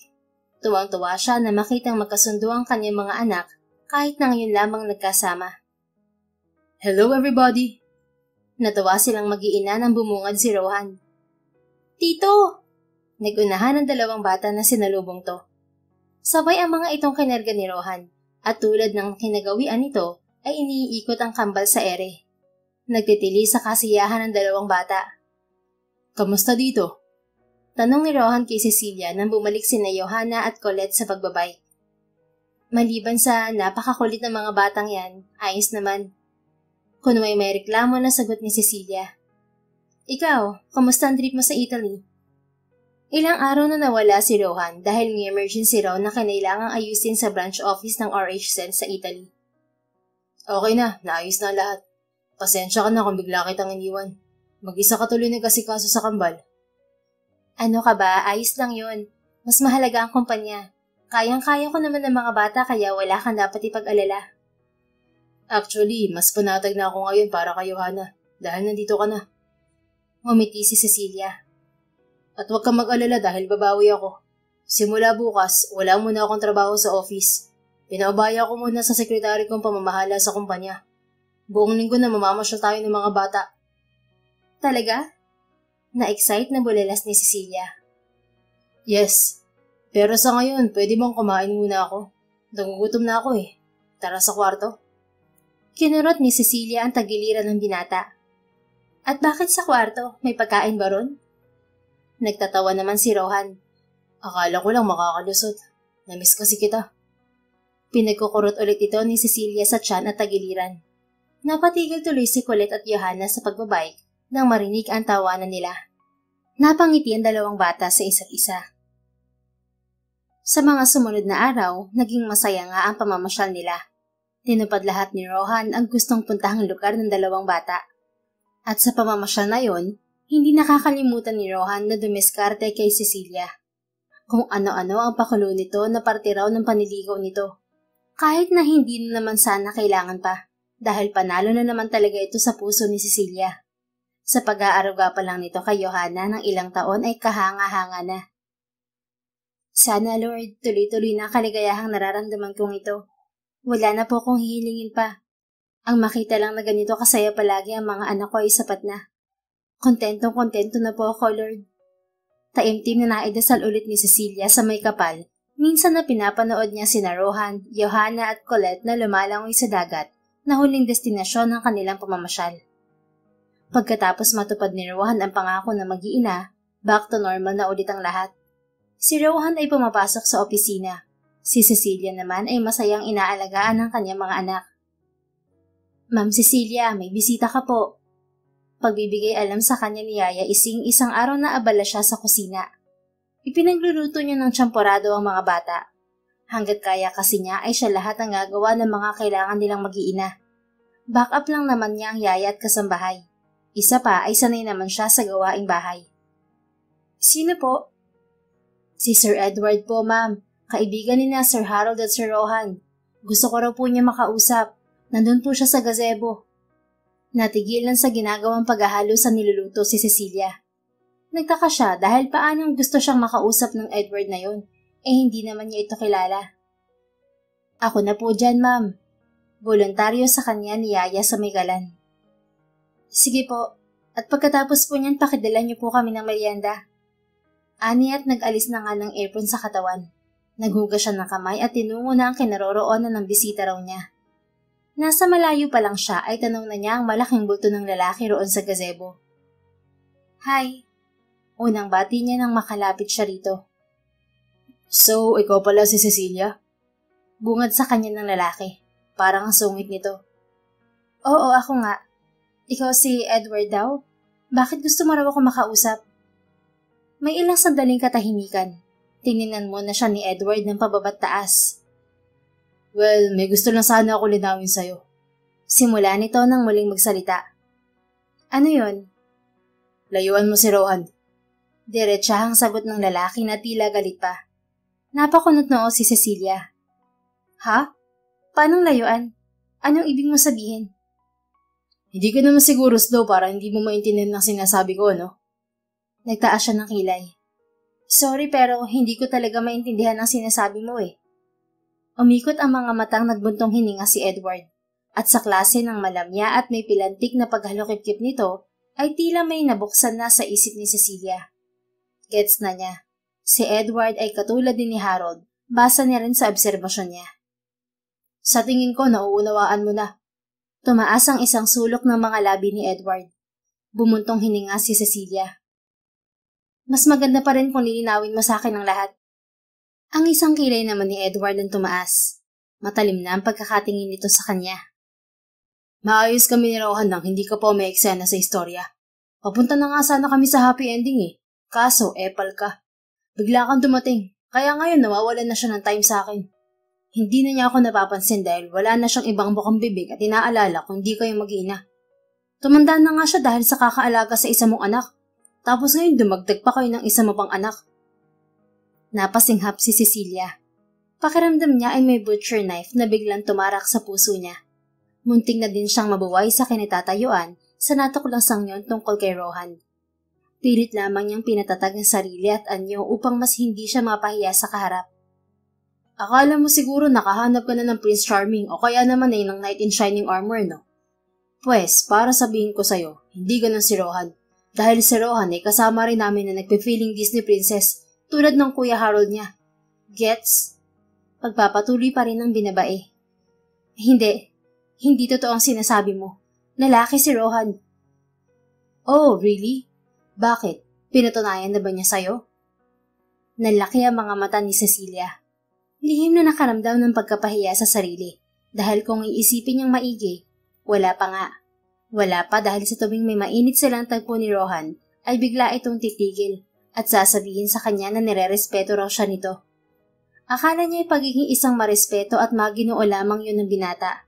Tuwang-tuwa siya na makitang magkasundo ang kanyang mga anak kahit na ngayon lamang nagkasama. Hello everybody! Natuwa silang mag-iina nang bumungad si Rohan. Tito! Nagunahan ang dalawang bata na sinalubong to. Sabay ang mga itong kinarga ni Rohan at tulad ng kinagawian nito ay iniikot ang kambal sa ere. Nagtitili sa kasiyahan ng dalawang bata. Kamusta dito? Tanong ni Rohan kay Cecilia nang bumalik sina Johanna at Colette sa pagbabay. Maliban sa napakakulit ng mga batang yan, ayos naman. Kung may reklamo na sagot ni Cecilia. Ikaw, kamusta ang trip mo sa Italy? Ilang araw na nawala si Rohan dahil may emergency raw na kinailangang ayusin sa branch office ng RH Sense sa Italy. Okay na, naayos na lahat. Pasensya ka na kung bigla kitang iniwan. Mag-isa ka tuloy nag-asikaso sa kambal. Ano ka ba? Ayos lang yun. Mas mahalaga ang kumpanya. Kayang-kaya ko naman ng mga bata kaya wala kang dapat ipag-alala. Actually, mas panatag na ako ngayon para kay Johanna dahil nandito ka na. Ngumiti si Cecilia. At huwag kang mag-alala dahil babawi ako. Simula bukas, wala muna akong trabaho sa office. Pinaubaya ko muna sa sekretary kong pamamahala sa kumpanya. Buong linggo na mamamasyal tayo ng mga bata. Talaga? Na-excite na bulalas ni Cecilia. Yes. Pero sa ngayon, pwede bang kumain muna ako? Nagugutom na ako eh. Tara sa kwarto. Kinurot ni Cecilia ang tagiliran ng binata. At bakit sa kwarto? May pagkain ba ron? Nagtatawa naman si Rohan. Akala ko lang makakalusot. Namiss kasi kita. Pinagkukurot ulit ito ni Cecilia sa tiyan at tagiliran. Napatigil tuloy si Colette at Johanna sa pagbabike nang marinig ang tawanan nila. Napangiti ang dalawang bata sa isa't isa. Sa mga sumunod na araw, naging masaya nga ang pamamasyal nila. Tinupad lahat ni Rohan ang gustong puntahang lugar ng dalawang bata. At sa pamamasyal na yon, hindi nakakalimutan ni Rohan na dumiskarte kay Cecilia. Kung ano-ano ang pakulo nito na parte raw ng paniligaw nito. Kahit na hindi na naman sana kailangan pa, dahil panalo na naman talaga ito sa puso ni Cecilia. Sa pag-aaruga pa lang nito kay Johanna ng ilang taon ay kahanga-hanga na. Sana Lord, tuloy-tuloy na kaligayahang nararamdaman kong ito. Wala na po kong hihilingin pa. Ang makita lang na ganito kasaya palagi ang mga anak ko ay sapat na. Kontentong-kontento na po ako, Lord. Taimtim na naidasal ulit ni Cecilia sa may kapal. Minsan na pinapanood niya sina Rohan, Johanna at Colette na lumalangoy sa dagat na huling destinasyon ng kanilang pamamasyal. Pagkatapos matupad ni Rohan ang pangako na mag-iina, back to normal na ulit ang lahat. Si Rohan ay pumapasok sa opisina. Si Cecilia naman ay masayang inaalagaan ng kanyang mga anak. Ma'am Cecilia, may bisita ka po. Pagbibigay alam sa kanya ni Yaya Ising isang araw na abala siya sa kusina. Ipinagluluto niya ng tsamporado ang mga bata. Hanggat kaya kasi niya ay siya lahat ang gagawa ng mga kailangan nilang mag-iina. Back up lang naman niya ang Yaya at kasambahay. Isa pa ay sanay naman siya sa gawaing bahay. Sino po? Si Sir Edward po, ma'am. Kaibigan ni na Sir Harold at Sir Rohan. Gusto ko raw po niya makausap. Nandun po siya sa gazebo. Natigilan sa ginagawang paghahalo sa niluluto si Cecilia. Nagtaka siya dahil paanong gusto siyang makausap ng Edward na yun, hindi naman niya ito kilala. Ako na po dyan, ma'am. Voluntaryo sa kanya ni Yaya sa may galan. Sige po, at pagkatapos po niyan pakidala niyo po kami ng merienda. Ani at nag-alis na nga ng apron sa katawan. Naghugas siya ng kamay at tinungo na ang kinaroroonan ng bisita raw niya. Nasa malayo pa lang siya ay tanaw na niya ang malaking bulto ng lalaki roon sa gazebo. Hi! Unang bati niya nang makalapit siya rito. So, ikaw pala si Cecilia? Bungad sa kanya ng lalaki. Parang ang sungit nito. Oo, ako nga. Ikaw si Edward daw? Bakit gusto mo raw ako makausap? May ilang sandaling katahimikan. Tingnan mo na siya ni Edward ng pababat taas. Well, may gusto lang sana ako linawin sa'yo. Simula nito nang muling magsalita. Ano yun? Layuan mo si Rohan. Diretsahang sagot ng lalaki na tila galit pa. Napakunot noo si Cecilia. Ha? Paanong layuan? Anong ibig mo sabihin? Hindi ka naman siguro slow para hindi mo maintindihan ng sinasabi ko, no? Nagtaas siya ng kilay. Sorry pero hindi ko talaga maintindihan ang sinasabi mo eh. Umikot ang mga matang nagbuntong hininga si Edward. At sa klase ng malamya at may pilantik na paghalukip-kip nito, ay tila may nabuksan na sa isip ni Cecilia. Gets na niya. Si Edward ay katulad din ni Harold, basa niya rin sa obserbasyon niya. Sa tingin ko, nauunawaan mo na. Tumaas ang isang sulok ng mga labi ni Edward. Bumuntong hininga si Cecilia. Mas maganda pa rin kung lilinawin mo sa akin ang lahat. Ang isang kilay naman ni Edward ang tumaas. Matalim na ang pagkakatingin nito sa kanya. Maayos kami ni Rohan nang hindi ka pa may eksena sa istorya. Papunta na nga sana kami sa happy ending eh. Kaso, epal ka. Bigla kang dumating, kaya ngayon nawawalan na siya ng time sa akin. Hindi na niya ako napapansin dahil wala na siyang ibang bukang bibig at inaalala kung di kayo mag-ina. Tumanda na nga siya dahil sa kakaalaga sa isa mong anak. Tapos ngayon dumagdag pa kayo ng isa mo pang anak. Napasinghap si Cecilia. Pakiramdam niya ay may butcher knife na biglang tumarak sa puso niya. Munting na din siyang mabuway sa kinitatayuan sa natuklang sangyon tungkol kay Rohan. Pilit lamang niyang pinatatag ang sarili at anyo upang mas hindi siya mapahiya sa kaharap. Akala mo siguro nakahanap ka na ng Prince Charming o kaya naman ay ng Knight in Shining Armor, no? Pwes, para sabihin ko sa'yo, hindi ganun si Rohan. Dahil si Rohan ay kasama rin namin na nagpe-feeling Disney Princess tulad ng Kuya Harold niya. Gets? Pagpapatuloy pa rin ang binabae. Hindi totoo ang sinasabi mo. Lalaki si Rohan. Oh, really? Bakit? Pinatunayan na ba niya sa'yo? Nalaki ang mga mata ni Cecilia. Lihim na nakaramdam ng pagkapahiya sa sarili dahil kung iisipin niyang maigi, wala pa nga. Wala pa dahil sa tuwing may mainit silang tagpo ni Rohan ay bigla itong titigil at sasabihin sa kanya na nirerespeto raw siya nito. Akala niya ay pagiging isang marespeto at maginoo lamang yun ng binata.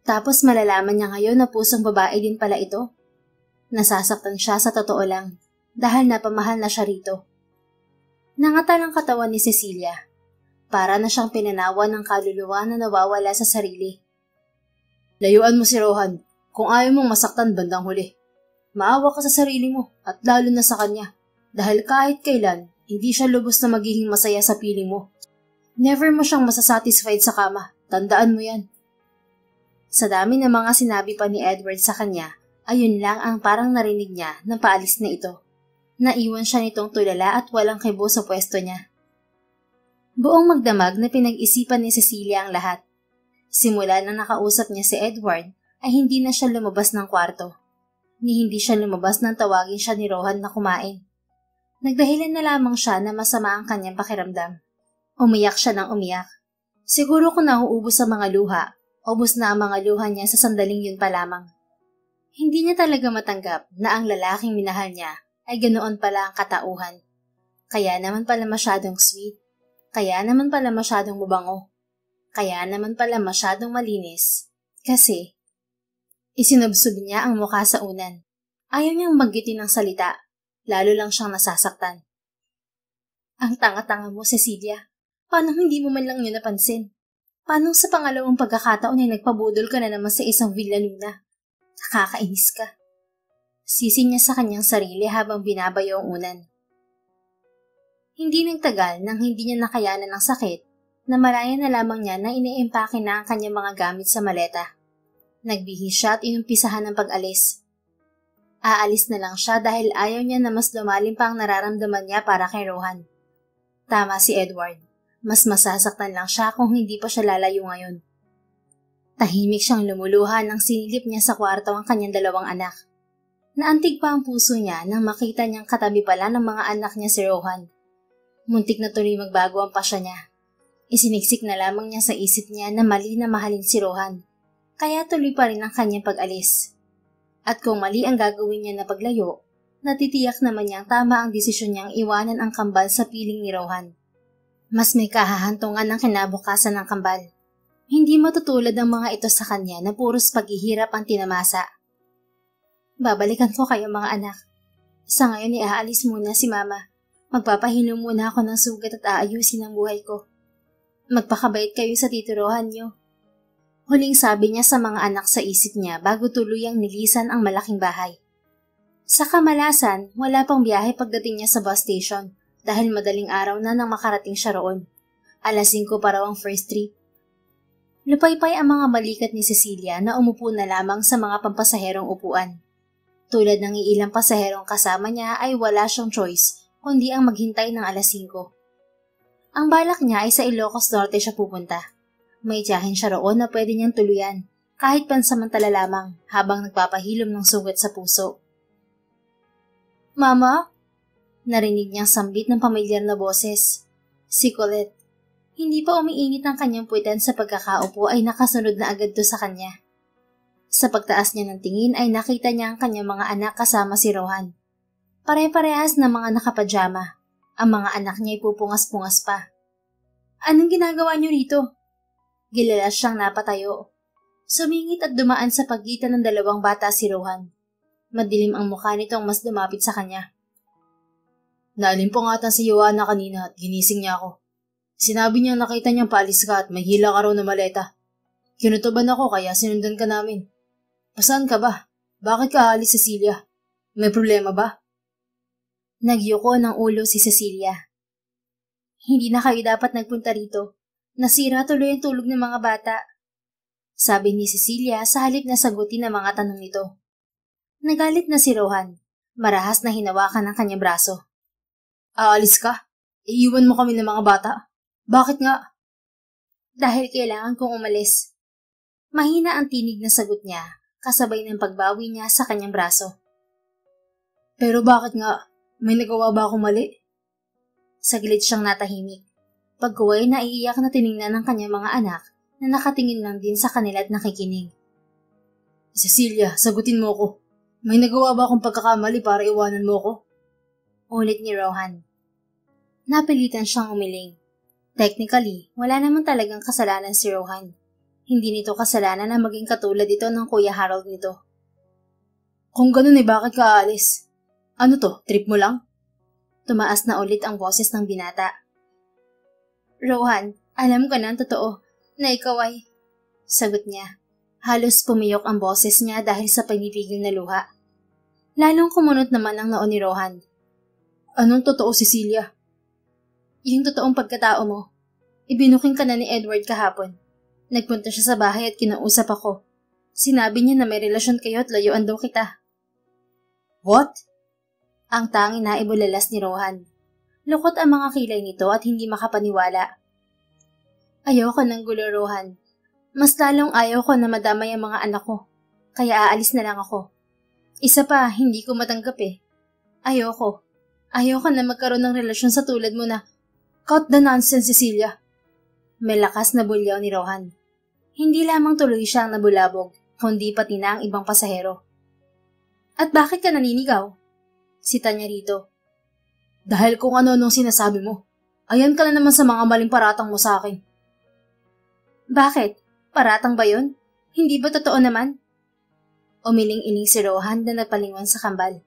Tapos malalaman niya ngayon na pusong babae din pala ito. Nasasaktan siya sa totoo lang dahil napamahal na siya rito. Nangatal ang katawan ni Cecilia. Para na siyang pinanawa ng kaluluwa na nawawala sa sarili. Layuan mo si Rohan kung ayaw mong masaktan bandang huli. Maawa ka sa sarili mo at lalo na sa kanya dahil kahit kailan hindi siya lubos na magiging masaya sa piling mo. Never mo siyang masasatisfied sa kama. Tandaan mo yan. Sa dami ng mga sinabi pa ni Edward sa kanya, ayun lang ang parang narinig niya ng paalis na ito. Naiwan siya nitong tulala at walang kibo sa pwesto niya. Buong magdamag na pinag-isipan ni Cecilia ang lahat. Simula nang nakausap niya si Edward, ay hindi na siya lumabas ng kwarto. Hindi siya lumabas nang tawagin siya ni Rohan na kumain. Nagdahilan na lamang siya na masama ang kanyang pakiramdam. Umiyak siya ng umiyak. Siguro kung nauubos ang mga luha, ubos na ang mga luha niya sa sandaling yun pa lamang. Hindi niya talaga matanggap na ang lalaking minahal niya ay ganoon pala ang katauhan. Kaya naman pala masyadong sweet. Kaya naman pala masyadong mabango. Kaya naman pala masyadong malinis. Kasi, isinubsob niya ang mukha sa unan. Ayaw niyang maggitin ng salita. Lalo lang siyang nasasaktan. Ang tanga-tanga mo, Cecilia. Paano hindi mo man lang yun napansin? Paano sa pangalawang pagkakataon ay nagpabudol ka na naman sa isang Villa Luna? Nakakainis ka. Sisi niya sa kanyang sarili habang binabayo ang unan. Hindi nagtagal nang hindi niya nakayanan ng sakit na malaya na lamang niya na iniimpake na ang kanyang mga gamit sa maleta. Nagbihis siya at inumpisahan ng pag-alis. Aalis na lang siya dahil ayaw niya na mas lumalim pa ang nararamdaman niya para kay Rohan. Tama si Edward. Mas masasaktan lang siya kung hindi pa siya lalayo ngayon. Tahimik siyang lumuluha nang sinilip niya sa kwarto ang kanyang dalawang anak. Naantig pa ang puso niya nang makita niyang katabi pala ng mga anak niya si Rohan. Muntik na tuloy magbago ang pasya niya. Isiniksik na lamang niya sa isip niya na mali na mahalin si Rohan. Kaya tuloy pa rin ang kanyang pag-alis. At kung mali ang gagawin niya na paglayo, natitiyak naman niyang tama ang desisyon niyang iwanan ang kambal sa piling ni Rohan. Mas may kahahantungan ng kinabukasan ng kambal. Hindi matutulad ang mga ito sa kanya na puros paghihirap ang tinamasa. Babalikan ko kayo mga anak. Sa ngayon aalis muna si Mama. Magpapahinom muna ako ng sugat at aayusin ang buhay ko. Magpakabait kayo sa Tito Rohan niyo. Huling sabi niya sa mga anak sa isip niya bago tuluyang nilisan ang malaking bahay. Sa kamalasan, wala pang biyahe pagdating niya sa bus station dahil madaling araw na nang makarating siya roon. 5:00 pa raw ang first trip. Lupaypay ang mga balikat ni Cecilia na umupo na lamang sa mga pampasaherong upuan. Tulad ng iilang pasaherong kasama niya ay wala siyang choice kundi ang maghintay ng 5:00. Ang balak niya ay sa Ilocos Norte siya pupunta. May tiyahin siya roon na pwede niyang tuluyan, kahit pansamantala lamang habang nagpapahilom ng sugat sa puso. Mama? Narinig niyang sambit ng pamilyar na boses. Si Colette. Hindi pa umiinit ang kanyang puwitan sa pagkakaupo ay nakasunod na agad to sa kanya. Sa pagtaas niya ng tingin ay nakita niya ang kanyang mga anak kasama si Rohan. Pare-parehas na mga nakapajama. Ang mga anak niya ay pupungas-pungas pa. Anong ginagawa niyo rito? Gilalas siyang napatayo. Sumingit at dumaan sa pagitan ng dalawang bata si Rohan. Madilim ang mukha nitong mas lumapit sa kanya. Nalimpungatan si Joanna kanina at ginising niya ako. Sinabi niya nakita niyang paalis ka at may hila ka raw na maleta. Kinutuban ako kaya sinundan ka namin. Pasaan ka ba? Bakit ka aalis, Cecilia? May problema ba? Nagyuko ng ulo si Cecilia. Hindi na kayo dapat nagpunta rito. Nasira tuloy ang tulog ng mga bata. Sabi ni Cecilia sa halip na sagutin ang mga tanong nito. Nagalit na si Rohan. Marahas na hinawakan ang kanyang braso. Aalis ka? Iiwan mo kami ng mga bata? Bakit nga? Dahil kailangan kong umalis. Mahina ang tinig na sagot niya, kasabay ng pagbawi niya sa kanyang braso. Pero bakit nga? May nagawa ba akong mali? Saglit siyang natahimik. Pagkuway na iiyak na tiningnan ng kanyang mga anak na nakatingin lang din sa kanila at nakikinig. Cecilia, sagutin mo ko. May nagawa ba akong pagkakamali para iwanan mo ko? Ulit ni Rohan. Napilitan siyang umiling. Technically, wala naman talagang kasalanan si Rohan. Hindi nito kasalanan na maging katulad ito ng Kuya Harold nito. Kung ganun bakit ka aalis? Ano to, trip mo lang? Tumaas na ulit ang boses ng binata. Rohan, alam ko na ang totoo, na ikaw ay... Sagot niya. Halos pumiyok ang boses niya dahil sa pinipigil na luha. Lalong kumunot naman ang noo ni Rohan. Anong totoo, Cecilia? Yung totoong pagkatao mo. Ibinuking ka na ni Edward kahapon. Nagpunta siya sa bahay at kinausap ako. Sinabi niya na may relasyon kayo at layuan daw kita. What? Ang tanging naibulalas ni Rohan. Lukot ang mga kilay nito at hindi makapaniwala. Ayoko ng gulo, Rohan. Mas lalong ayaw ko na madamay ang mga anak ko. Kaya aalis na lang ako. Isa pa, hindi ko matanggap eh. Ayoko. Ayoko na magkaroon ng relasyon sa tulad mo na... Cut the nonsense, Cecilia. May lakas na bulyaw ni Rohan. Hindi lamang tuloy siyang nabulabog, kundi pati na ang ibang pasahero. At bakit ka naninigaw? Sita niya rito. Dahil kung ano nung sinasabi mo. Ayan ka na naman sa mga maling paratang mo sa akin. Bakit? Paratang ba yun? Hindi ba totoo naman? Umiling-iling si Rohan na nagpalingon sa kambal.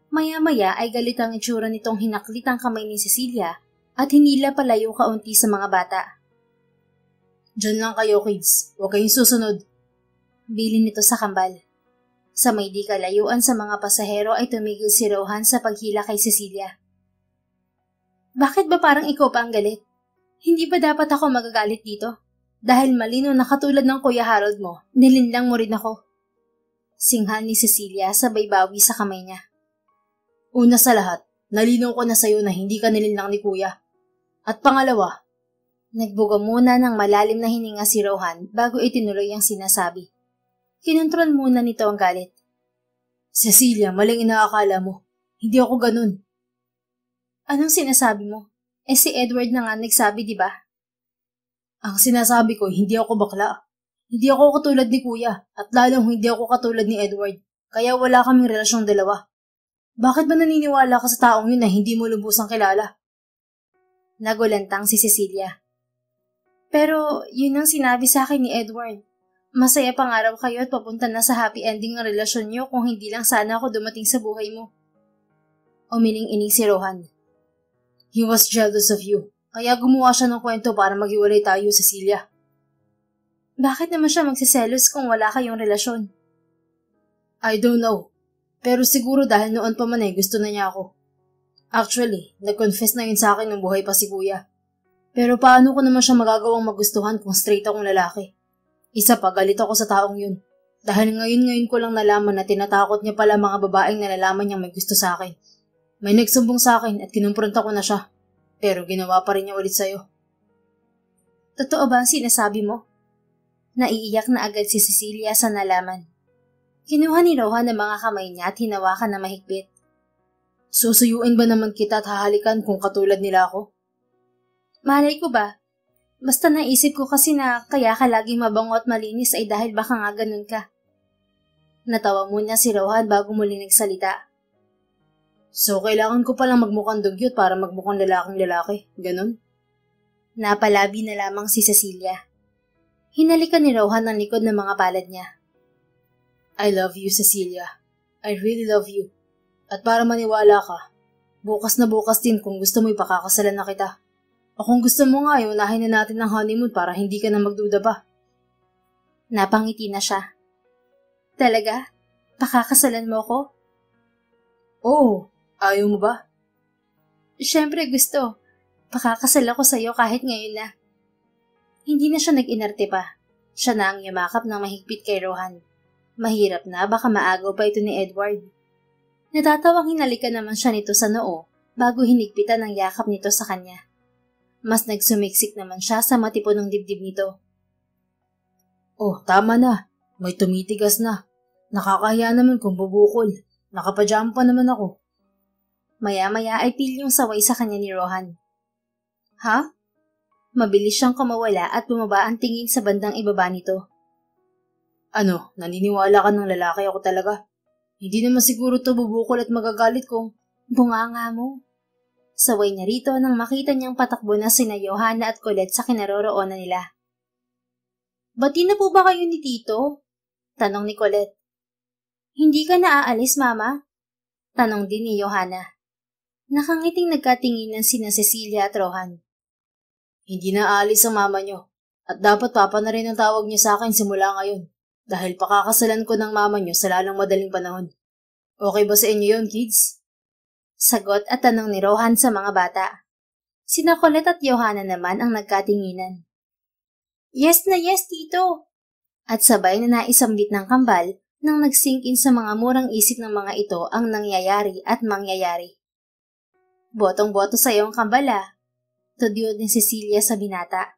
Maya-maya ay galit ang itsura nitong hinaklit ang kamay ni Cecilia at hinila palayo kaunti sa mga bata. Diyan lang kayo, kids. Huwag kayong susunod. Bilin nito sa kambal. Sa may di kalayuan sa mga pasahero ay tumigil si Rohan sa paghila kay Cecilia. Bakit ba parang ikaw pa ang galit? Hindi ba dapat ako magagalit dito? Dahil malino na katulad ng Kuya Harold mo, nilinlang mo rin ako. Singhal ni Cecilia sabay bawi sa kamay niya. Una sa lahat, nalinaw ko na sa'yo na hindi ka nilinlang ni Kuya. At pangalawa, nagbuga muna ng malalim na hininga si Rohan bago itinuloy ang sinasabi. Kinontrol muna nito ang galit. Cecilia, maling inaakala mo. Hindi ako ganun. Anong sinasabi mo? Si Edward na nga nagsabi, di ba? Ang sinasabi ko, hindi ako bakla. Hindi ako katulad ni Kuya at lalong hindi ako katulad ni Edward. Kaya wala kaming relasyong dalawa. Bakit ba naniniwala ka sa taong yun na hindi mo lubusang kilala? Nagulantang si Cecilia. Pero yun ang sinabi sa akin ni Edward. Masaya pang araw kayo at papunta na sa happy ending ng relasyon niyo kung hindi lang sana ako dumating sa buhay mo. Umiling-inig si Rohan. He was jealous of you. Kaya gumawa siya ng kwento para maghiwalay tayo, Cecilia. Bakit naman siya magsiselos kung wala kayong relasyon? I don't know. Pero siguro dahil noon pa man gusto na niya ako. Actually, nag-confess na yun sa akin nung buhay pa si Kuya. Pero paano ko naman siya magagawang magustuhan kung straight akong lalaki? Isa pa, galit ako sa taong yun. Dahil ngayon ko lang nalaman na tinatakot niya pala mga babaeng nalalaman niyang may gusto sa akin. May nagsumbong sa akin at kinumpronta ko na siya. Pero ginawa pa rin niya ulit sa'yo. Totoo ba ang sinasabi mo? Naiiyak na agad si Cecilia sa nalaman. Kinuha ni Rohan ang mga kamay niya at hinawakan na mahigpit. Susuyuin ba naman kita at hahalikan kung katulad nila ako? Malay ko ba? Basta naisip ko kasi na kaya ka laging mabango at malinis ay dahil baka nga ganun ka. Natawa muna si Rohan bago muli nagsalita. So, kailangan ko palang magmukhang dugyot para magmukhang lalaking lalaki. Ganun? Napalabi na lamang si Cecilia. Hinalikan ni Rohan ang likod ng mga palad niya. I love you, Cecilia. I really love you. At para maniwala ka, bukas na bukas din kung gusto mo ipakakasalan na kita. O kung gusto mo nga, unahin na natin ang honeymoon para hindi ka na magduda pa. Napangiti na siya. Talaga? Pakakasalan mo ko? Oo. Ayaw mo ba? Siyempre gusto. Pakakasal ako sa'yo kahit ngayon na. Hindi na siya nag-inarte pa. Siya na ang yumakap ng mahigpit kay Rohan. Mahirap na, baka maagaw pa ito ni Edward. Natatawang hinalikan naman siya nito sa noo bago hinigpitan ang yakap nito sa kanya. Mas nagsumiksik naman siya sa matipon ng dibdib nito. Oh, tama na. May tumitigas na. Nakakahiya naman kung bubukol. Nakapajam pa naman ako. Maya-maya ay pilyong saway sa kanya ni Rohan. Ha? Mabilis siyang kumawala at bumaba ang tingin sa bandang ibaba nito. Ano, naniniwala ka ng lalaki ako talaga? Hindi naman siguro to bubukol at magagalit kung bunganga mo. Saway niya rito nang makita niyang patakbo na sina Johanna at Colette sa kinaroroonan nila. Bati na po ba kayo ni Tito? Tanong ni Colette. Hindi ka naaalis, Mama? Tanong din ni Johanna. Nakangiting nagkatinginan sina Cecilia at Rohan. Hindi na aalis ang mama niyo. At dapat papa na rin ang tawag niyo sa akin simula ngayon. Dahil pakakasalan ko ng mama niyo sa lalong madaling panahon. Okay ba sa inyo yun, kids? Sagot at tanong ni Rohan sa mga bata. Sina Colette at Johanna naman ang nagkatinginan. Yes na yes, Tito! At sabay na naisambit ng kambal nang nagsink in sa mga murang isip ng mga ito ang nangyayari at mangyayari. Botong-boto sa iyong kambala, tudyod ni Cecilia sa binata.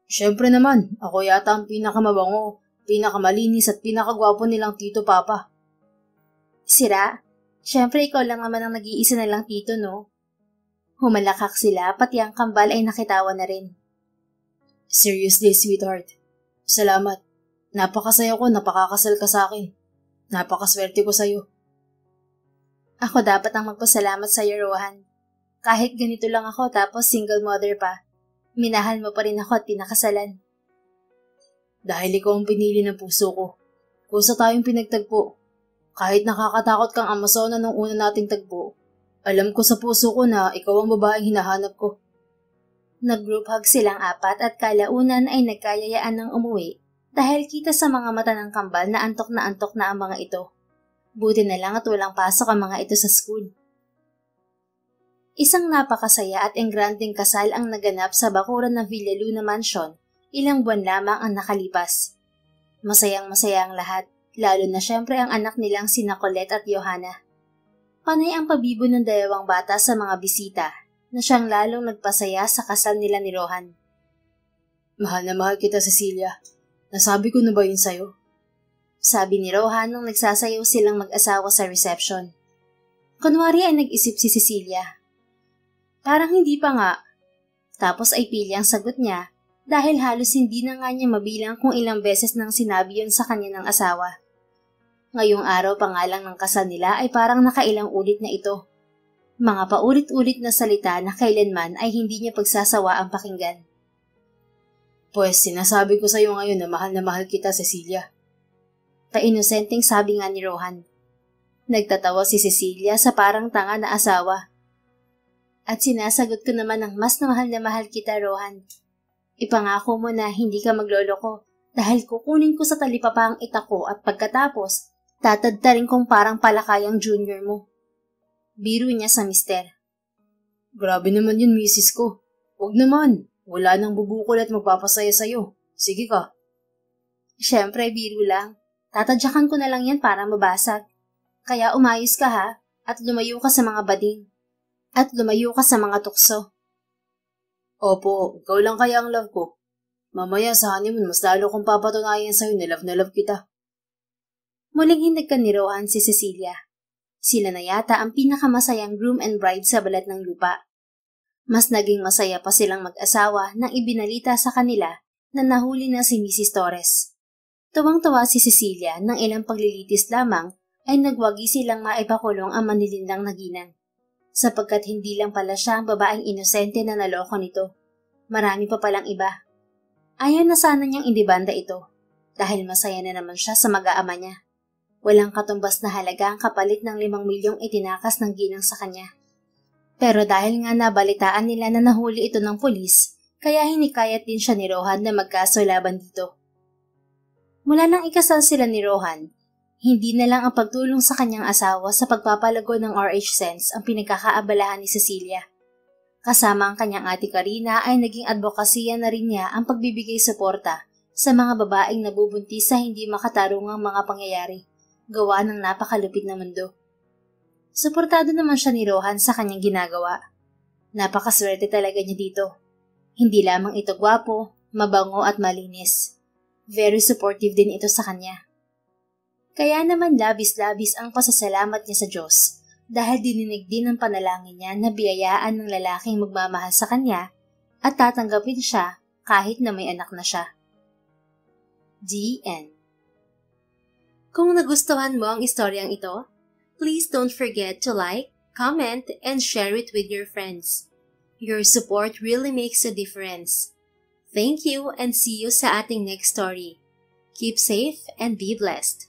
Siyempre naman, ako yata ang pinakamabango, pinakamalinis at pinakagwapo nilang Tito Papa. Sira, siyempre ikaw lang naman ang nag-iisa na lang tito, no? Humalakak sila, pati ang kambal ay nakitawa na rin. Seriously, sweetheart. Salamat. Napakasaya ko, napakakasal ka sa akin. Napakaswerte ko sa'yo. Ako dapat ang magpasalamat sa'yo, Rohan. Kahit ganito lang ako tapos single mother pa, minahal mo pa rin ako at pinakasalan. Dahil ikaw ang pinili ng puso ko. Kusa tayong pinagtagpo. Kahit nakakatakot kang Amazona nung una nating tagpo, Alam ko sa puso ko na ikaw ang babaeng hinahanap ko. Nag-group hug silang apat at kalaunan ay nagkayayaan ng umuwi dahil kita sa mga mata ng kambal na antok na ang mga ito. Buti na lang at walang pasok ang mga ito sa school. Isang napakasaya at engrandeng kasal ang naganap sa bakuran ng Villa Luna Mansion, ilang buwan lamang ang nakalipas. Masayang-masaya ang lahat, lalo na syempre ang anak nilang sina Colette at Johanna. Panay ang pabibo ng dalawang bata sa mga bisita, na siyang lalong nagpasaya sa kasal nila ni Rohan. Mahal na mahal kita, Cecilia. Nasabi ko na ba yun sa'yo? Sabi ni Rohan nung nagsasayaw silang mag-asawa sa reception. Kunwari ay nag-isip si Cecilia. Parang hindi pa nga. Tapos ay pili ang sagot niya dahil halos hindi na nga niya mabilang kung ilang beses nang sinabi yun sa kanya ng asawa. Ngayong araw pa nga lang ng kasal nila ay parang nakailang ulit na ito. Mga paulit-ulit na salita na kailanman ay hindi niya pagsasawa ang pakinggan. Pues sinasabi ko sa iyo ngayon na mahal kita, Cecilia. Inosenteng sabi nga ni Rohan. Nagtatawa si Cecilia sa parang tanga na asawa. At sinasagot ko naman ng mas na mahal kita, Rohan. Ipangako mo na hindi ka magloloko dahil kukunin ko sa talipapa ang itak ko at pagkatapos, tatadtarin kong parang palakayang junior mo. Biro niya sa mister. Grabe naman yun, misis ko. Huwag naman. Wala nang bubukol at magpapasaya sa'yo. Sige ka. Siyempre, biro lang. Tatadyakan ko na lang yan para mabasag. Kaya umayos ka ha, at lumayo ka sa mga bading. At lumayo ka sa mga tukso. Opo, ikaw lang kaya ang love ko. Mamaya sa honeymoon, mas lalo kong papatunayan sa'yo na love kita. Muling hinagkan ni Rohan si Cecilia. Sila na yata ang pinakamasayang groom and bride sa balat ng lupa. Mas naging masaya pa silang mag-asawa nang ibinalita sa kanila na nahuli na si Mrs. Torres. Tuwang-tuwa si Cecilia nang ilang paglilitis lamang ay nagwagi silang maipakulong ang manilindang naginang. Sapagkat hindi lang pala siya ang babaeng inosente na naloko nito. Marami pa palang iba. Ayaw na sana niyang indibanda ito dahil masaya na naman siya sa mag-aama niya. Walang katumbas na halaga ang kapalit ng 5 milyong itinakas ng ginang sa kanya. Pero dahil nga nabalitaan nila na nahuli ito ng pulis, kaya hinikayat din siya ni Rohan na magkaso laban dito. Mula nang ikasal sila ni Rohan, hindi na lang ang pagtulong sa kanyang asawa sa pagpapalago ng RH Sense ang pinagkakaabalahan ni Cecilia. Kasama ang kanyang ate Karina ay naging advokasya na rin niya ang pagbibigay suporta sa mga babaeng nabubuntis sa hindi makatarungang mga pangyayari, gawa ng napakalupit na mundo. Suportado naman siya ni Rohan sa kanyang ginagawa. Napakaswerte talaga niya dito. Hindi lamang ito gwapo, mabango at malinis. Very supportive din ito sa kanya. Kaya naman labis-labis ang pasasalamat niya sa Diyos dahil dininig din ang panalangin niya na biyayaan ng lalaking magmamahal sa kanya at tatanggapin siya kahit na may anak na siya. The end. Kung nagustuhan mo ang istoryang ito, please don't forget to like, comment, and share it with your friends. Your support really makes a difference. Thank you and see you sa ating next story. Keep safe and be blessed.